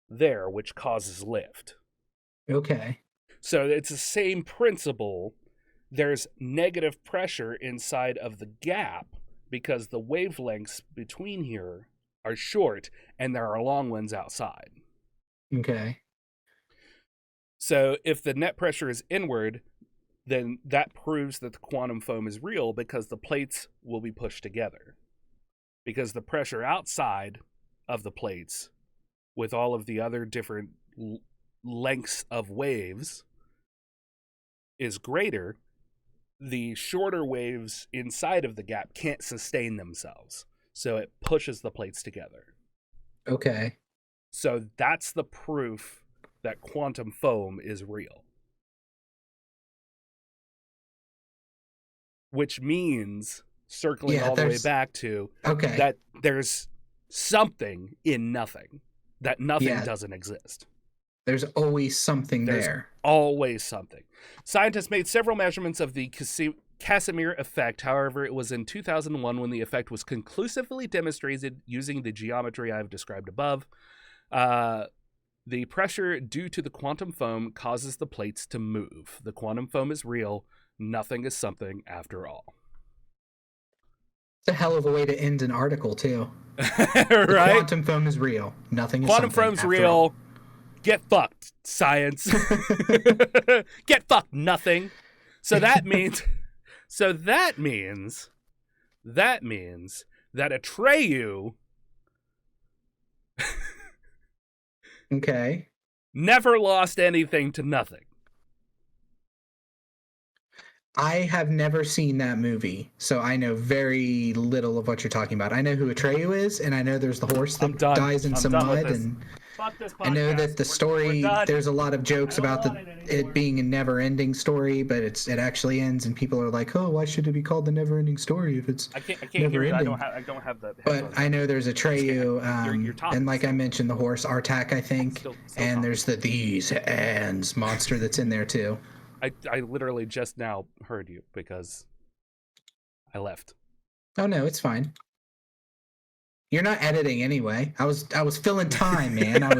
there, which causes lift. Okay. So it's the same principle. There's negative pressure inside of the gap because the wavelengths between here are short and there are long ones outside. Okay. So if the net pressure is inward, then that proves that the quantum foam is real because the plates will be pushed together. Because the pressure outside of the plates, with all of the other different lengths of waves, is greater. The shorter waves inside of the gap can't sustain themselves. So it pushes the plates together. Okay. So that's the proof that quantum foam is real. Which means, circling all the way back to, that there's something in nothing. That nothing doesn't exist. There's always something there. Always something. Scientists made several measurements of the Casimir effect. However, it was in 2001 when the effect was conclusively demonstrated using the geometry I've described above. The pressure due to the quantum foam causes the plates to move. The quantum foam is real. Nothing is something after all. It's a hell of a way to end an article, too. Right? The quantum foam is real. Nothing is quantum something foam's after real. All. Get fucked, science. Get fucked, nothing. So that means that Atreyu okay. never lost anything to nothing. I have never seen that movie, so I know very little of what you're talking about. I know who Atreyu is, and I know there's the horse that dies in some mud, and I know that the story, there's a lot of jokes about it being a never-ending story, but it actually ends, and people are like, oh, why should it be called the never-ending story if it's I can't never-ending? hear it. I don't have that. But I know there's Atreyu, and like I mentioned, the horse Artak, I think, and there's the These Hands monster that's in there, too. I literally just now heard you because I left. Oh no, it's fine. You're not editing anyway. I was filling time, man. I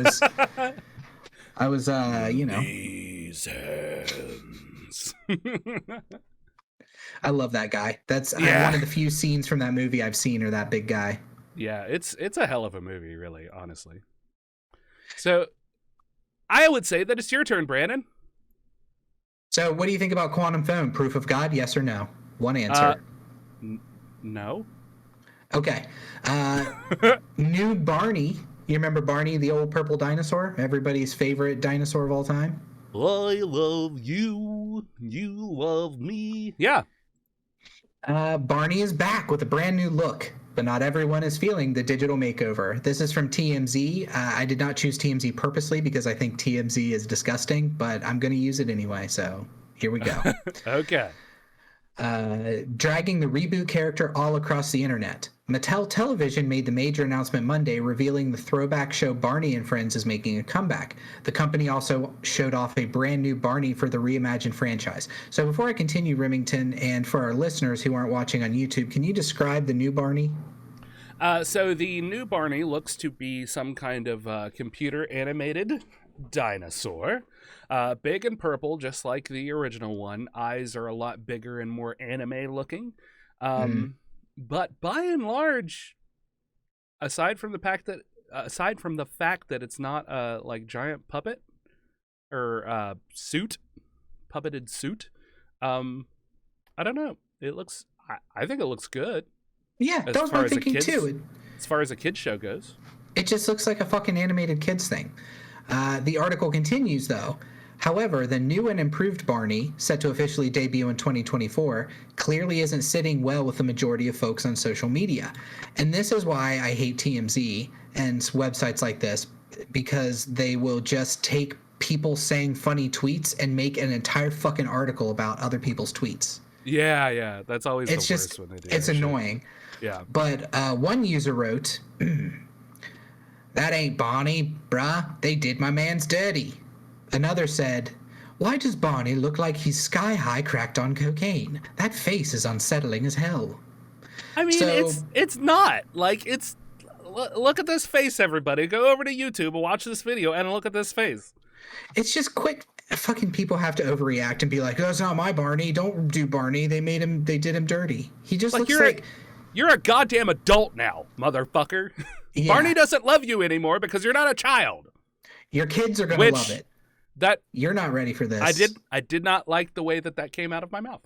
was you know. These hands. I love that guy. That's one of the few scenes from that movie I've seen are that big guy. Yeah, it's a hell of a movie, really, honestly. So I would say that it's your turn, Brandon. So what do you think about quantum foam? Proof of God, yes or no? One answer. No. Okay. New Barney. You remember Barney, the old purple dinosaur? Everybody's favorite dinosaur of all time? I love you. You love me. Yeah. Barney is back with a brand new look, but not everyone is feeling the digital makeover. This is from TMZ. I did not choose TMZ purposely because I think TMZ is disgusting, but I'm going to use it anyway, so here we go. Okay. Dragging the Reboot character all across the internet. Mattel Television made the major announcement Monday, revealing the throwback show Barney and Friends is making a comeback. The company also showed off a brand new Barney for the reimagined franchise. So before I continue, Remington, and for our listeners who aren't watching on YouTube, can you describe the new Barney? So the new Barney looks to be some kind of computer animated dinosaur. Big and purple, just like the original one. Eyes are a lot bigger and more anime looking. But by and large, aside from the fact that aside from the fact that it's not a like giant puppet or suit, puppeted suit, I don't know. It looks. I think it looks good. Yeah, that was my thinking too. As far as a kids show goes, it just looks like a fucking animated kids thing. The article continues though. However, the new and improved Barney, set to officially debut in 2024, clearly isn't sitting well with the majority of folks on social media. And this is why I hate TMZ and websites like this, because they will just take people saying funny tweets and make an entire fucking article about other people's tweets. Yeah, that's always the worst when they do that. It's annoying. Yeah. But one user wrote, "That ain't Barney, bruh. They did my man's dirty." Another said, "Why does Barney look like he's sky-high cracked on cocaine? That face is unsettling as hell." I mean, it's not. Like, it's... Look at this face, everybody. Go over to YouTube and watch this video and look at this face. It's just quick. Fucking people have to overreact and be like, "That's not my Barney. Don't do Barney. They did him dirty." He just looks like... You're a goddamn adult now, motherfucker. Yeah. Barney doesn't love you anymore because you're not a child. Your kids are going to love it. You're not ready for this. I did not like the way that came out of my mouth.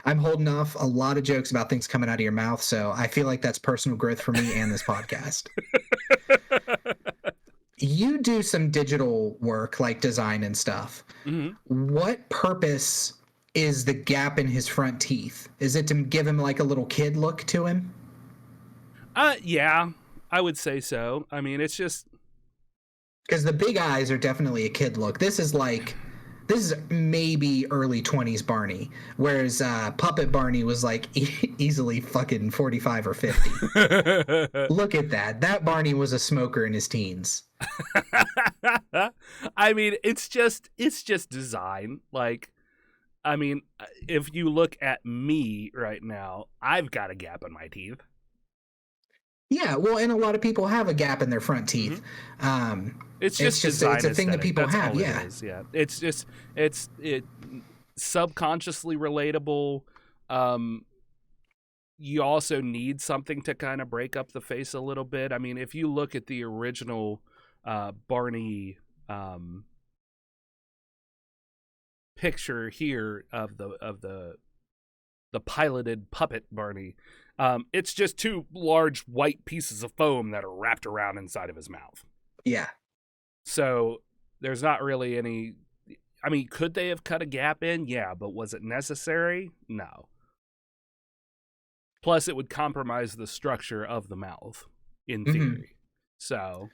I'm holding off a lot of jokes about things coming out of your mouth, so I feel like that's personal growth for me and this podcast. You do some digital work like design and stuff. Mm-hmm. What purpose is the gap in his front teeth? Is it to give him like a little kid look to him? Yeah, I would say so. I mean, it's just... Because the big eyes are definitely a kid look. This is maybe early 20s Barney, whereas Puppet Barney was like easily fucking 45 or 50. Look at that. That Barney was a smoker in his teens. I mean, it's just design. Like, I mean, if you look at me right now, I've got a gap in my teeth. Yeah, well, and a lot of people have a gap in their front teeth. Mm-hmm. It's just it's a thing that people have. Yeah, it is, yeah. It's subconsciously relatable. You also need something to kind of break up the face a little bit. I mean, if you look at the original Barney picture here of the piloted puppet Barney. It's just two large white pieces of foam that are wrapped around inside of his mouth. Yeah. So there's not really any... I mean, could they have cut a gap in? Yeah, but was it necessary? No. Plus, it would compromise the structure of the mouth, in theory. Mm-hmm. So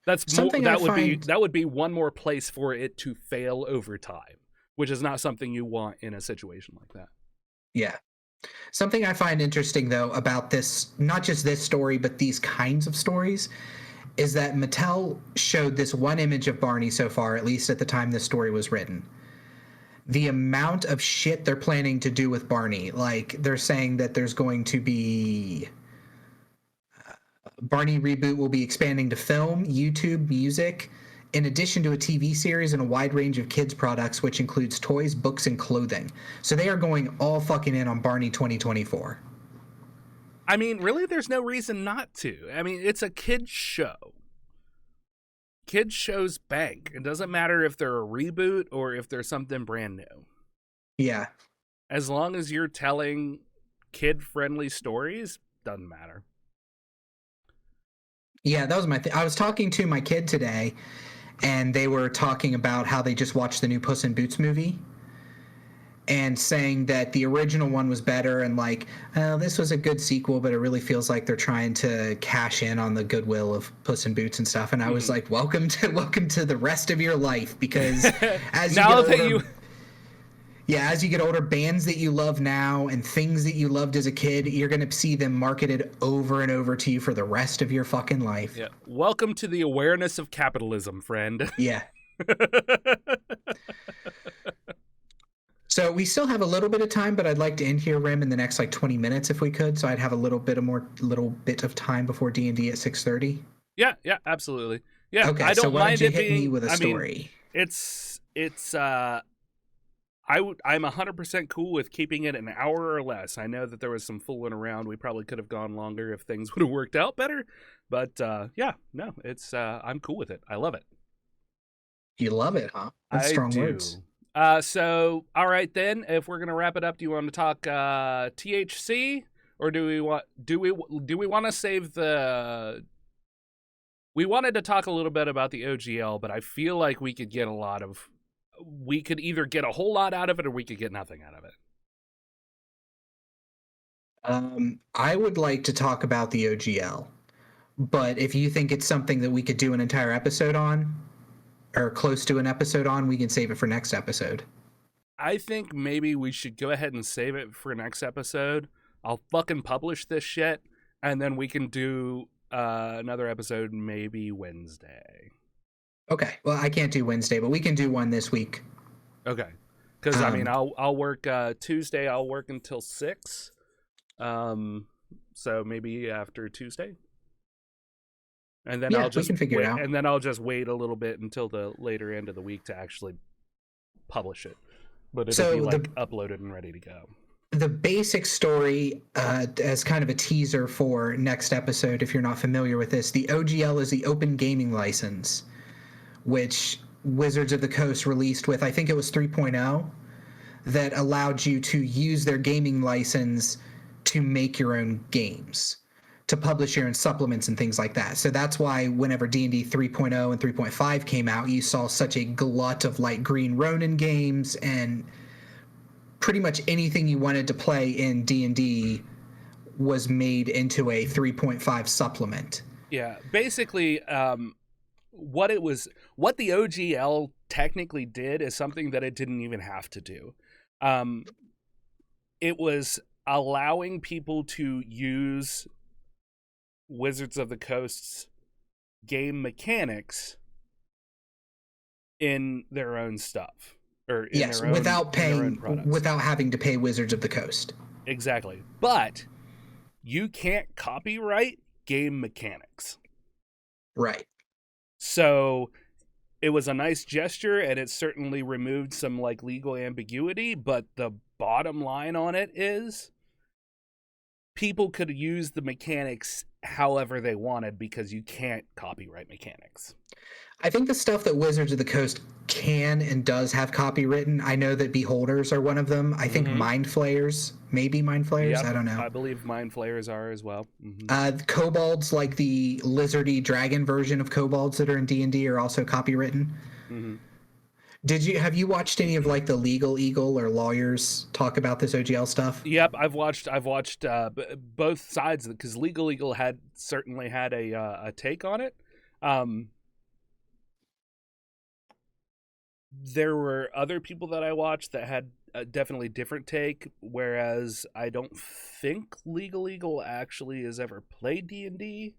that would be one more place for it to fail over time, which is not something you want in a situation like that. Yeah. Something I find interesting, though, about this, not just this story, but these kinds of stories, is that Mattel showed this one image of Barney so far, at least at the time this story was written. The amount of shit they're planning to do with Barney, like they're saying that there's going to be... Barney Reboot will be expanding to film, YouTube, music, in addition to a TV series and a wide range of kids' products, which includes toys, books, and clothing. So they are going all fucking in on Barney 2024. I mean, really, there's no reason not to. I mean, it's a kids' show. Kids' shows bank. It doesn't matter if they're a reboot or if they're something brand new. Yeah. As long as you're telling kid-friendly stories, doesn't matter. Yeah, that was my thing. I was talking to my kid today, and they were talking about how they just watched the new Puss in Boots movie and saying that the original one was better and like, this was a good sequel, but it really feels like they're trying to cash in on the goodwill of Puss in Boots and stuff. And I was like, welcome to the rest of your life, because as you get older, bands that you love now and things that you loved as a kid, you're going to see them marketed over and over to you for the rest of your fucking life. Yeah. Welcome to the awareness of capitalism, friend. Yeah. So we still have a little bit of time, but I'd like to end here, Rim, in the next like 20 minutes if we could. So I'd have a little bit of time before D&D at 6:30. Yeah, absolutely. Yeah, okay, I don't so why mind don't you it hit being, me with a story? It's I'm 100% cool with keeping it an hour or less. I know that there was some fooling around. We probably could have gone longer if things would have worked out better. But it's I'm cool with it. I love it. You love it, huh? That's strong words. So all right then. If we're gonna wrap it up, do you want to talk THC, or do we want to save the? We wanted to talk a little bit about the OGL, but I feel like we could get we could either get a whole lot out of it or we could get nothing out of it. I would like to talk about the OGL, but if you think it's something that we could do an entire episode on, or close to an episode on, we can save it for next episode. I think maybe we should go ahead and save it for next episode. I'll fucking publish this shit, and then we can do another episode maybe Wednesday. Okay. Well, I can't do Wednesday, but we can do one this week. Okay. Because I'll work Tuesday. I'll work until 6. So maybe after Tuesday. And then we can figure it out. And then I'll just wait a little bit until the later end of the week to actually publish it. But it'll be uploaded and ready to go. The basic story, as kind of a teaser for next episode, if you're not familiar with this, the OGL is the Open Gaming License, which Wizards of the Coast released with, I think it was 3.0, that allowed you to use their gaming license to make your own games, to publish your own supplements and things like that. So that's why whenever D&D 3.0 and 3.5 came out, you saw such a glut of like Green Ronin games, and pretty much anything you wanted to play in D&D was made into a 3.5 supplement. Yeah, basically what the OGL technically did is something that it didn't even have to do. It was allowing people to use Wizards of the Coast's game mechanics in their own stuff. Without having to pay Wizards of the Coast. Exactly. But you can't copyright game mechanics. Right. So it was a nice gesture, and it certainly removed some like legal ambiguity, but the bottom line on it is people could use the mechanics however they wanted because you can't copyright mechanics. I think the stuff that Wizards of the Coast can and does have copywritten, I know that Beholders are one of them. I think Mind Flayers, maybe Mind Flayers, I don't know. I believe Mind Flayers are as well. Mm-hmm. Kobolds, like the lizardy dragon version of kobolds that are in D&D, are also copywritten. Mm-hmm. Have you watched any of like the Legal Eagle or lawyers talk about this OGL stuff? Yep, I've watched both sides of it, because Legal Eagle certainly had a take on it. There were other people that I watched that had a definitely different take, whereas I don't think Legal Eagle actually has ever played D&D.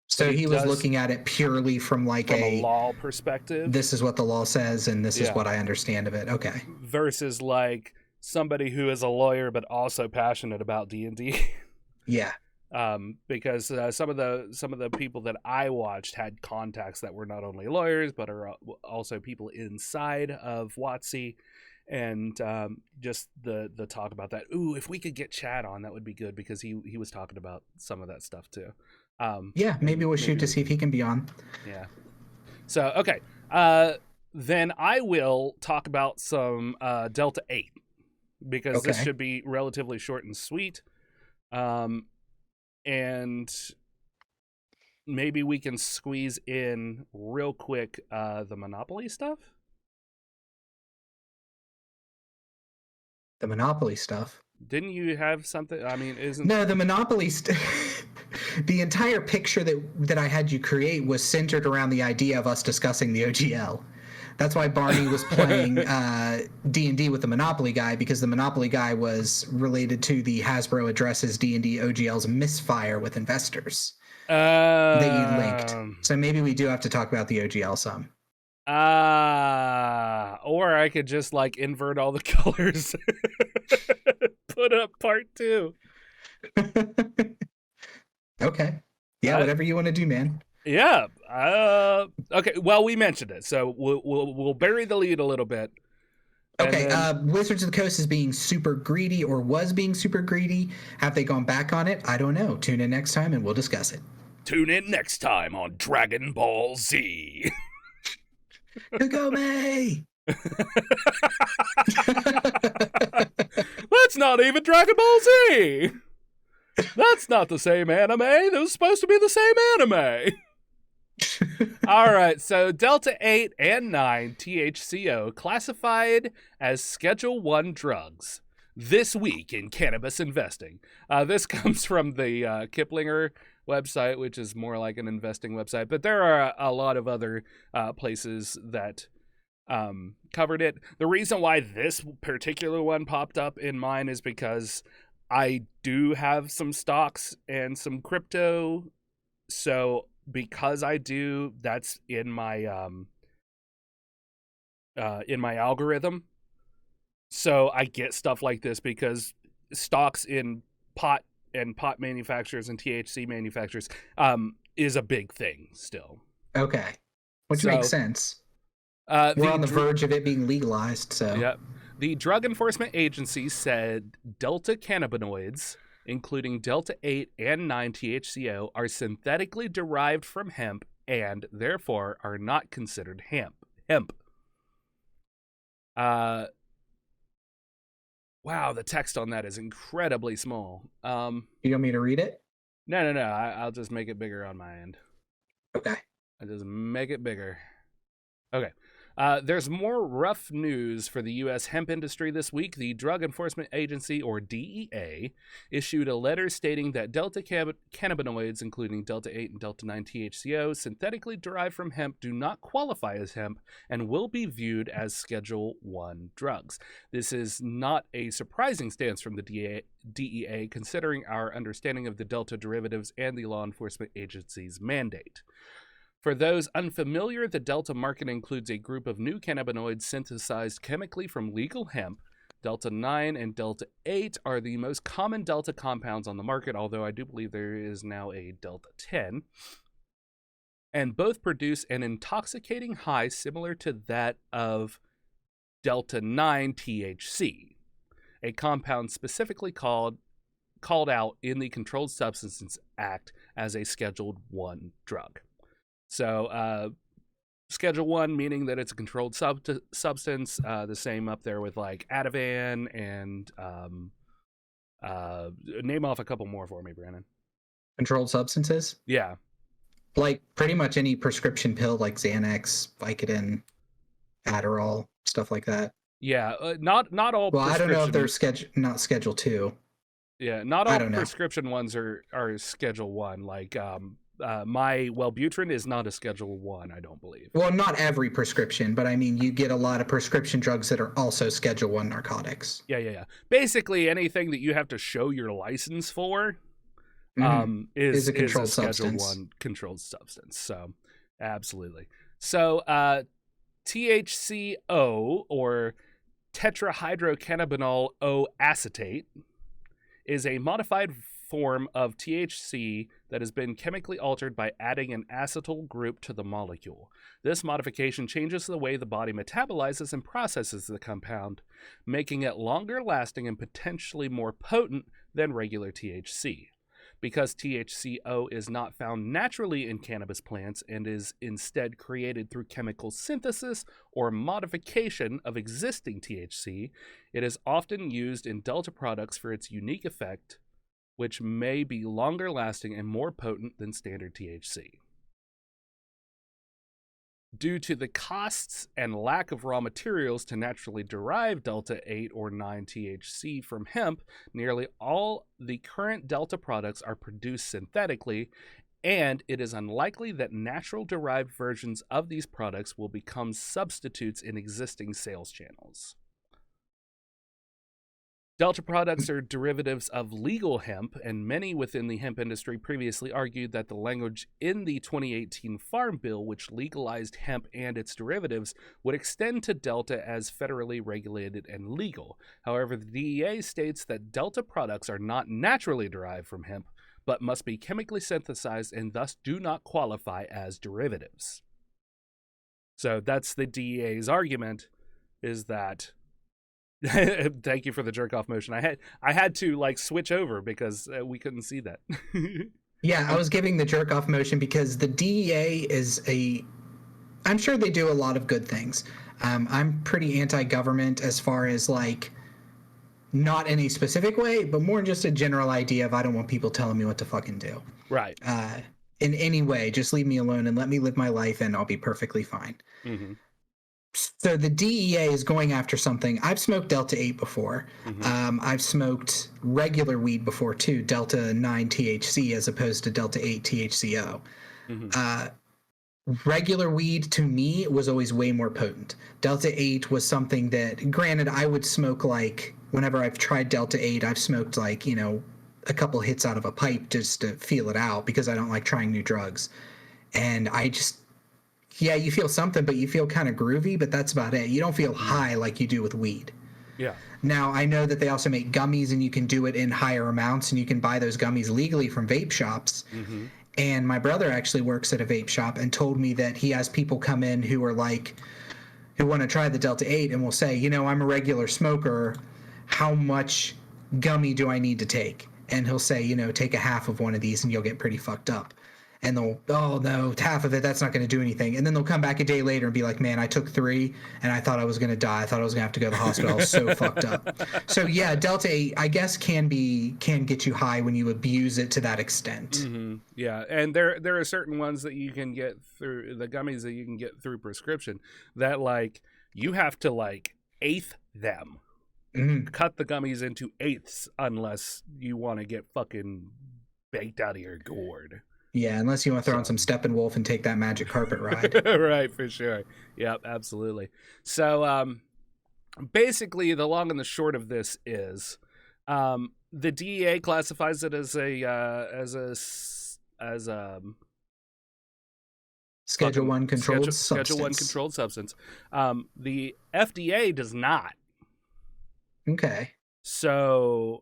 So he was looking at it purely from a law perspective. This is what the law says, and this is what I understand of it. Okay. Versus like somebody who is a lawyer but also passionate about D&D. Yeah. Because some of the people that I watched had contacts that were not only lawyers but are also people inside of WotC, and just the talk about that. Ooh, if we could get Chad on, that would be good, because he was talking about some of that stuff too. Maybe we'll shoot to see if he can be on. Yeah. So okay, then I will talk about some Delta 8, because this should be relatively short and sweet. And maybe we can squeeze in real quick the Monopoly stuff. The Monopoly stuff? Didn't you have something? I mean, No, the Monopoly the entire picture that I had you create was centered around the idea of us discussing the OGL. That's why Barney was playing D&D with the Monopoly guy, because the Monopoly guy was related to the Hasbro addresses D&D OGL's misfire with investors that you linked. So maybe we do have to talk about the OGL some. Or I could just like invert all the colors. Put up part 2. Okay. Yeah, whatever you want to do, man. Yeah. Okay. Well, we mentioned it, so we'll bury the lead a little bit. Okay, then, Wizards of the Coast is being super greedy or was being super greedy. Have they gone back on it? I don't know. Tune in next time and we'll discuss it. Tune in next time on Dragon Ball Z. Kagome! That's not even Dragon Ball Z! That's not the same anime. That was supposed to be the same anime. All right, so Delta 8 and 9 THCO classified as Schedule 1 drugs this week in cannabis investing. This comes from the Kiplinger website, which is more like an investing website, but there are a lot of other places that covered it. The reason why this particular one popped up in mine is because I do have some stocks and some crypto, so because I do, that's in my algorithm. So I get stuff like this because stocks in pot and pot manufacturers and THC manufacturers is a big thing still. Okay, which makes sense. We're on the verge of it being legalized, so. Yep. The Drug Enforcement Agency said Delta cannabinoids, including Delta 8 and 9 THCO, are synthetically derived from hemp and therefore are not considered hemp. Wow, the text on that is incredibly small. You want me to read it? No. I'll just make it bigger on my end. Okay. I'll just make it bigger. Okay. There's more rough news for the U.S. hemp industry this week. The Drug Enforcement Agency, or DEA, issued a letter stating that Delta cannabinoids, including Delta 8 and Delta 9 THCO, synthetically derived from hemp, do not qualify as hemp and will be viewed as Schedule 1 drugs. This is not a surprising stance from the DEA, considering our understanding of the Delta derivatives and the law enforcement agency's mandate. For those unfamiliar, the Delta market includes a group of new cannabinoids synthesized chemically from legal hemp. Delta 9 and Delta 8 are the most common Delta compounds on the market, although I do believe there is now a Delta 10. And both produce an intoxicating high similar to that of Delta 9 THC, a compound specifically called out in the Controlled Substances Act as a Scheduled 1 drug. So, Schedule 1, meaning that it's a controlled substance, the same up there with like Ativan and name off a couple more for me, Brandon. Controlled substances? Yeah. Like pretty much any prescription pill like Xanax, Vicodin, Adderall, stuff like that. Yeah, not all. Well, I don't know if they're not Schedule 2. Yeah, not all prescription ones are Schedule 1. Like my Wellbutrin is not a Schedule 1, I don't believe. Well, not every prescription, but I mean, you get a lot of prescription drugs that are also Schedule 1 narcotics. Yeah. Basically, anything that you have to show your license for is a controlled Schedule 1 controlled substance. So, absolutely. So, THCO, or tetrahydrocannabinol O-acetate, is a modified form of THC that has been chemically altered by adding an acetyl group to the molecule. This modification changes the way the body metabolizes and processes the compound, making it longer lasting and potentially more potent than regular THC. Because THCO is not found naturally in cannabis plants and is instead created through chemical synthesis or modification of existing THC, it is often used in Delta products for its unique effect, which may be longer lasting and more potent than standard THC. Due to the costs and lack of raw materials to naturally derive Delta 8 or 9 THC from hemp, nearly all the current Delta products are produced synthetically, and it is unlikely that natural derived versions of these products will become substitutes in existing sales channels. Delta products are derivatives of legal hemp, and many within the hemp industry previously argued that the language in the 2018 Farm Bill, which legalized hemp and its derivatives, would extend to Delta as federally regulated and legal. However, the DEA states that Delta products are not naturally derived from hemp, but must be chemically synthesized and thus do not qualify as derivatives. So that's the DEA's argument, is that Thank you for the jerk off motion. I had to like switch over because we couldn't see that. Yeah, I was giving the jerk off motion because the DEA I'm sure they do a lot of good things. I'm pretty anti-government as far as like, not in a specific way, but more just a general idea of I don't want people telling me what to fucking do. Right. In any way, just leave me alone and let me live my life and I'll be perfectly fine. Mm-hmm. So the DEA is going after something. I've smoked Delta 8 before. Mm-hmm. I've smoked regular weed before too, Delta 9 THC as opposed to Delta 8 THCO. Mm-hmm. Regular weed to me was always way more potent. Delta 8 was something that, granted, I would smoke like, whenever I've tried Delta 8, I've smoked like, a couple hits out of a pipe just to feel it out because I don't like trying new drugs. And I just, you feel something, but you feel kind of groovy, but that's about it. You don't feel high like you do with weed. Yeah. Now, I know that they also make gummies and you can do it in higher amounts and you can buy those gummies legally from vape shops. Mm-hmm. And my brother actually works at a vape shop and told me that he has people come in who are like, who want to try the Delta 8 and will say, I'm a regular smoker. How much gummy do I need to take? And he'll say, take a half of one of these and you'll get pretty fucked up. And they'll, oh no, half of it, that's not going to do anything. And then they'll come back a day later and be like, man, I took 3 and I thought I was going to die. I thought I was going to have to go to the hospital. I was so fucked up. So yeah, Delta 8, I guess can get you high when you abuse it to that extent. Mm-hmm. Yeah. And there are certain ones that you can get through, the gummies that you can get through prescription that like, you have to like eighth them. Mm-hmm. Cut the gummies into eighths unless you want to get fucking baked out of your gourd. Yeah, unless you want to throw on some Steppenwolf and take that magic carpet ride. Right, for sure. Yep, absolutely. So basically, the long and the short of this is the DEA classifies it as a Schedule 1 controlled substance. Schedule 1 controlled substance. The FDA does not. Okay. So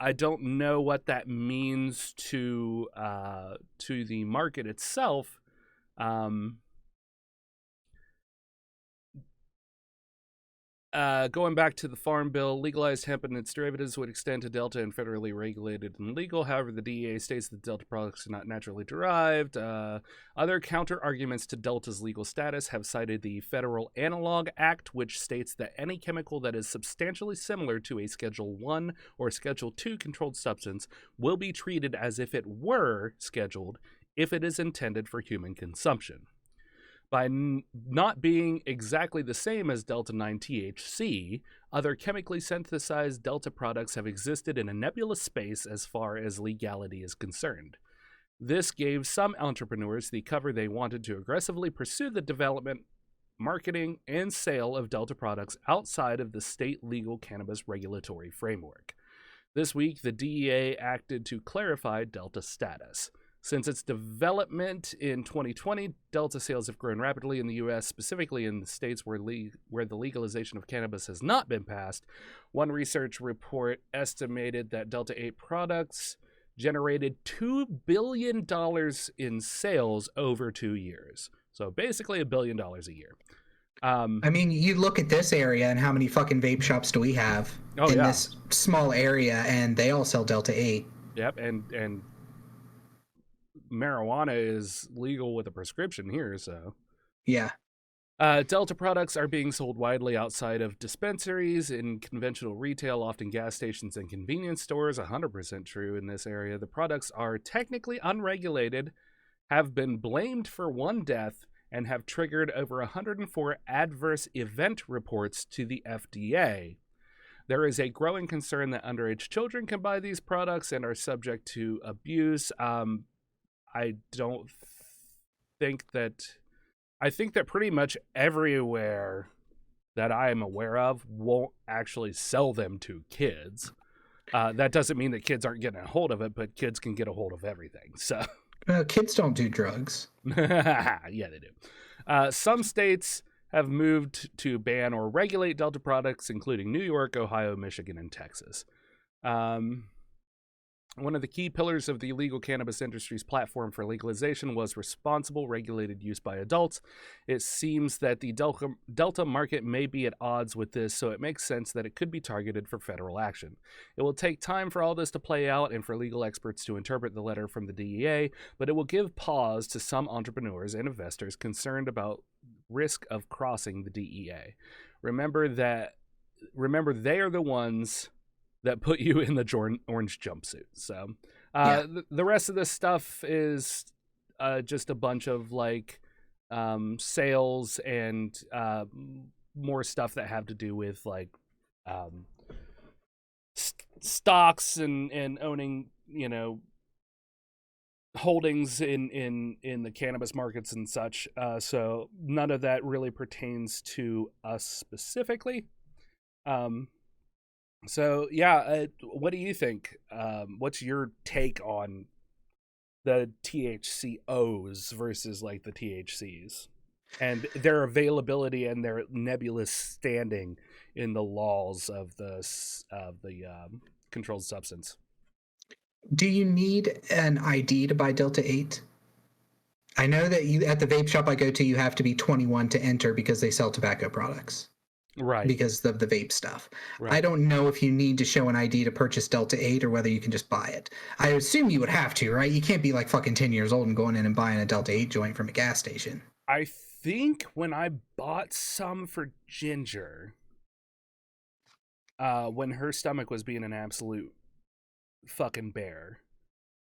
I don't know what that means to the market itself. Going back to the Farm Bill, legalized hemp and its derivatives would extend to Delta and federally regulated and legal. However, the DEA states that Delta products are not naturally derived. Other counter-arguments to Delta's legal status have cited the Federal Analog Act, which states that any chemical that is substantially similar to a Schedule 1 or Schedule 2 controlled substance will be treated as if it were scheduled if it is intended for human consumption. By not being exactly the same as Delta 9 THC, other chemically synthesized Delta products have existed in a nebulous space as far as legality is concerned. This gave some entrepreneurs the cover they wanted to aggressively pursue the development, marketing, and sale of Delta products outside of the state legal cannabis regulatory framework. This week, the DEA acted to clarify Delta status. Since its development in 2020, Delta sales have grown rapidly in the U.S., specifically in the states where the legalization of cannabis has not been passed. One research report estimated that Delta 8 products generated $2 billion in sales over 2 years. So basically $1 billion a year. I mean, you look at this area and how many fucking vape shops do we have in this small area, and they all sell Delta 8. Yep, and marijuana is legal with a prescription here, so yeah. Delta products are being sold widely outside of dispensaries, in conventional retail, often gas stations and convenience stores. 100% true in this area. The products are technically unregulated, have been blamed for 1 death, and have triggered over 104 adverse event reports to the FDA. There is a growing concern that underage children can buy these products and are subject to abuse. I think that pretty much everywhere that I am aware of won't actually sell them to kids. That doesn't mean that kids aren't getting a hold of it, but kids can get a hold of everything. So kids don't do drugs. Yeah, they do. Some states have moved to ban or regulate Delta products, including New York, Ohio, Michigan, and Texas. One of the key pillars of the illegal cannabis industry's platform for legalization was responsible, regulated use by adults. It seems that the Delta market may be at odds with this, so it makes sense that it could be targeted for federal action. It will take time for all this to play out and for legal experts to interpret the letter from the DEA, but it will give pause to some entrepreneurs and investors concerned about risk of crossing the DEA. Remember, they are the ones that put you in the orange jumpsuit. So the rest of this stuff is just a bunch of like sales and more stuff that have to do with like stocks and owning, you know, holdings in the cannabis markets and such. So none of that really pertains to us specifically. So yeah, what do you think? What's your take on the THCOs versus like the THCs and their availability and their nebulous standing in the laws of the controlled substance? Do you need an ID to buy Delta 8? I know that you at the vape shop I go to, you have to be 21 to enter because they sell tobacco products. Right. Because of the vape stuff. Right. I don't know if you need to show an ID to purchase Delta 8 or whether you can just buy it. I assume you would have to, right? You can't be like fucking 10 years old and going in and buying a Delta 8 joint from a gas station. I think when I bought some for Ginger, when her stomach was being an absolute fucking bear,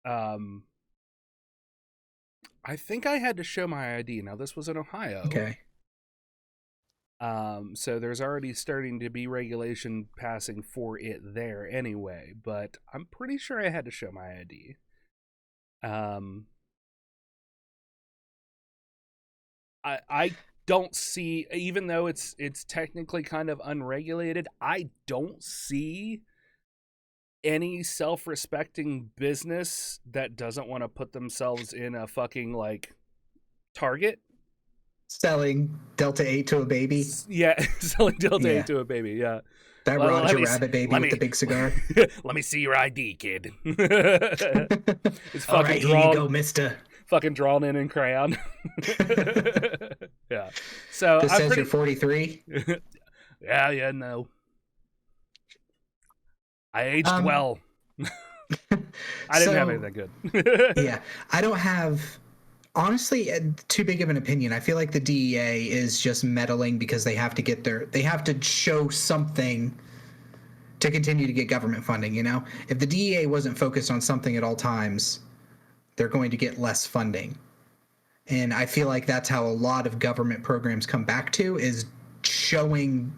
I think I had to show my ID. Now, this was in Ohio. Okay. So there's already starting to be regulation passing for it there anyway, but I'm pretty sure I had to show my ID. I don't see, even though it's technically kind of unregulated, I don't see any self-respecting business that doesn't want to put themselves in a fucking like Target. Selling Delta 8 to a baby? Yeah, selling Delta 8 to a baby, yeah. That Roger Rabbit baby with the big cigar. Let me see your ID, kid. It's fucking right, drawn. Here you go, mister. Fucking drawn in crayon. Yeah. So this says you're 43? Yeah, no. I aged well. I didn't have anything good. Yeah, I don't have... Honestly, too big of an opinion. I feel like the DEA is just meddling because they have to show something to continue to get government funding, you know? If the DEA wasn't focused on something at all times, they're going to get less funding. And I feel like that's how a lot of government programs come back to, is showing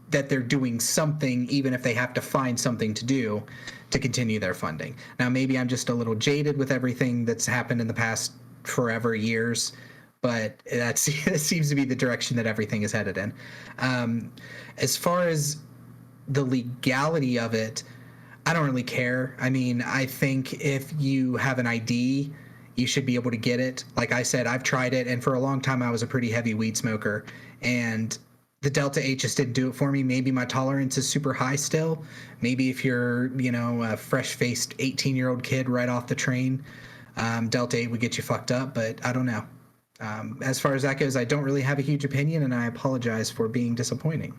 that they're doing something, even if they have to find something to do to continue their funding. Now, maybe I'm just a little jaded with everything that's happened in the past forever years, but that seems to be the direction that everything is headed in. As far as the legality of it, I don't really care. I mean, I think if you have an ID, you should be able to get it. Like I said, I've tried it, and for a long time I was a pretty heavy weed smoker, and the Delta 8 just didn't do it for me. Maybe my tolerance is super high still. Maybe if you're, you know, a fresh-faced 18-year-old kid right off the train, Delta 8 would get you fucked up, but I don't know. As far as that goes, I don't really have a huge opinion, and I apologize for being disappointing.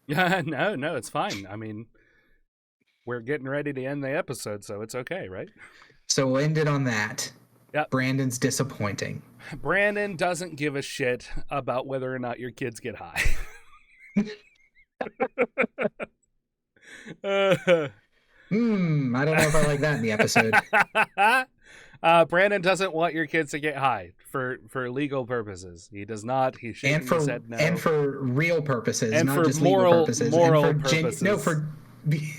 Yeah, no, it's fine. I mean, we're getting ready to end the episode, so it's okay, right? So we'll end it on that. Yep. Brandon's disappointing. Brandon doesn't give a shit about whether or not your kids get high. I don't know if I like that in the episode. Brandon doesn't want your kids to get high for legal purposes. He does not. He shaking his head no. And for real purposes, and not for just moral, legal purposes. Moral and for purposes.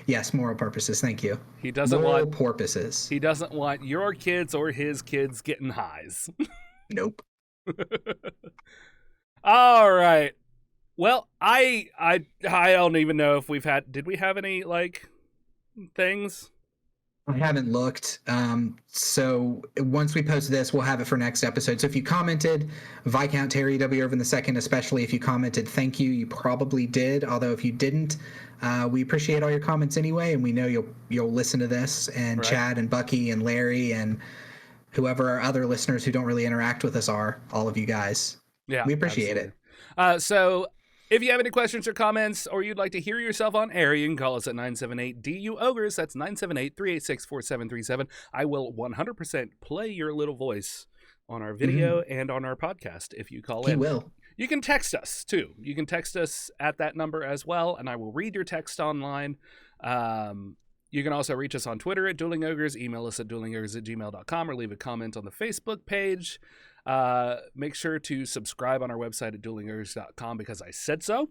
Yes, moral purposes. Thank you. He doesn't moral want porpoises. He doesn't want your kids or his kids getting highs. Nope. All right. Well, I don't even know if did we have any like things? I haven't looked. So once we post this, we'll have it for next episode. So if you commented, Viscount Terry W. Irvin II, especially if you commented, thank you. You probably did. Although if you didn't, we appreciate all your comments anyway, and we know you'll listen to this. And right. Chad and Bucky and Larry and whoever our other listeners who don't really interact with us are, all of you guys. Yeah, we appreciate it. So if you have any questions or comments, or you'd like to hear yourself on air, you can call us at 978 DU-OGRES. That's 978-386-4737. I will 100% play your little voice on our video and on our podcast if you call in. He will. You can text us, too. You can text us at that number as well, and I will read your text online. You can also reach us on Twitter at Dueling-OGRES, email us at duelingogres@gmail.com, or leave a comment on the Facebook page. Make sure to subscribe on our website at duelingogres.com because I said so.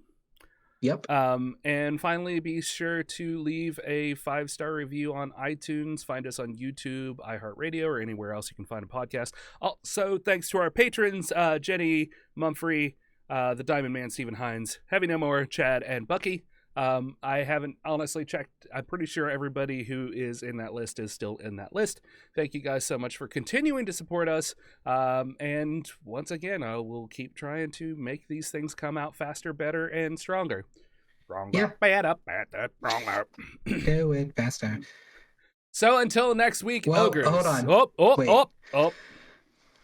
Yep. And finally, be sure to leave a 5-star review on iTunes. Find us on YouTube, iHeartRadio, or anywhere else you can find a podcast. Also, thanks to our patrons, Jenny Mumphrey, the Diamond Man, Stephen Hines, Heavy No More, Chad, and Bucky. I haven't honestly checked. I'm pretty sure everybody who is in that list is still in that list. Thank you guys so much for continuing to support us. And once again, I will keep trying to make these things come out faster, better, and stronger. Stronger, better, stronger. Do it faster. So until next week, Ogres. Hold on. Oh.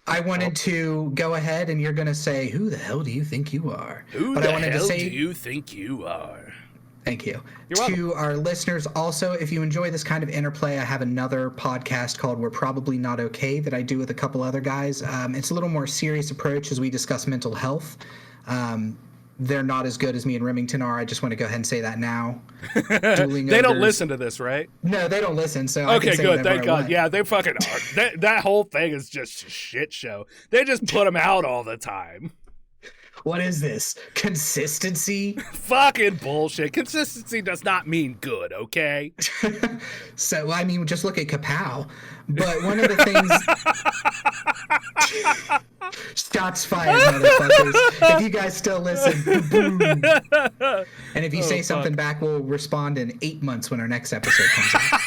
I wanted to go ahead, and you're going to say, who the hell do you think you are? Who the hell do you think you are? Thank you. You're welcome. To our listeners, also, if you enjoy this kind of interplay, I have another podcast called We're Probably Not Okay that I do with a couple other guys. It's a little more serious approach as we discuss mental health. They're not as good as me and Remington are. I just want to go ahead and say that now. They don't listen to this, right? No, they don't listen. So okay, good. Thank God. Yeah, they fucking are. That whole thing is just a shit show. They just put them out all the time. What is this? Consistency? Fucking bullshit. Consistency does not mean good, okay? So, I mean, just look at Kapow. But one of the things... Shots fired, motherfuckers. If you guys still listen, boom. And if you say something back, we'll respond in 8 months when our next episode comes out.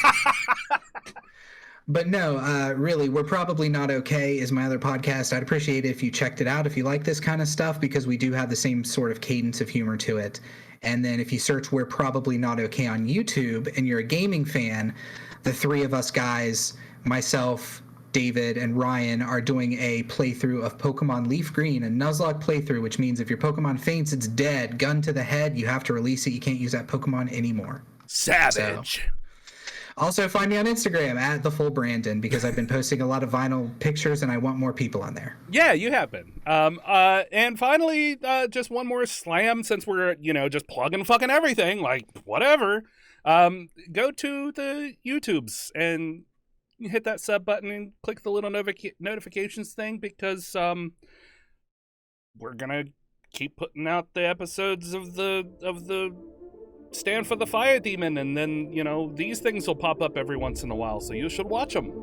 But no, really, We're Probably Not Okay is my other podcast. I'd appreciate it if you checked it out if you like this kind of stuff, because we do have the same sort of cadence of humor to it. And then if you search We're Probably Not Okay on YouTube and you're a gaming fan, the three of us guys, myself, David, and Ryan, are doing a playthrough of Pokemon Leaf Green, a Nuzlocke playthrough, which means if your Pokemon faints, it's dead. Gun to the head, you have to release it. You can't use that Pokemon anymore. Savage. So, also, find me on Instagram at @TheFullBrandon because I've been posting a lot of vinyl pictures and I want more people on there. Yeah, you have been. And finally, just one more slam since we're, just plugging fucking everything, like whatever. Go to the YouTubes and hit that sub button and click the little notifications thing because we're gonna keep putting out the episodes of the Stand for the Fire Demon, and then these things will pop up every once in a while, so you should watch them.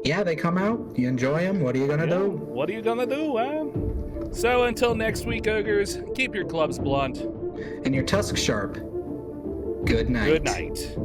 Yeah, they come out. You enjoy them. What are you gonna do? What are you gonna do, man? So until next week, Ogres, keep your clubs blunt and your tusks sharp. Good night. Good night.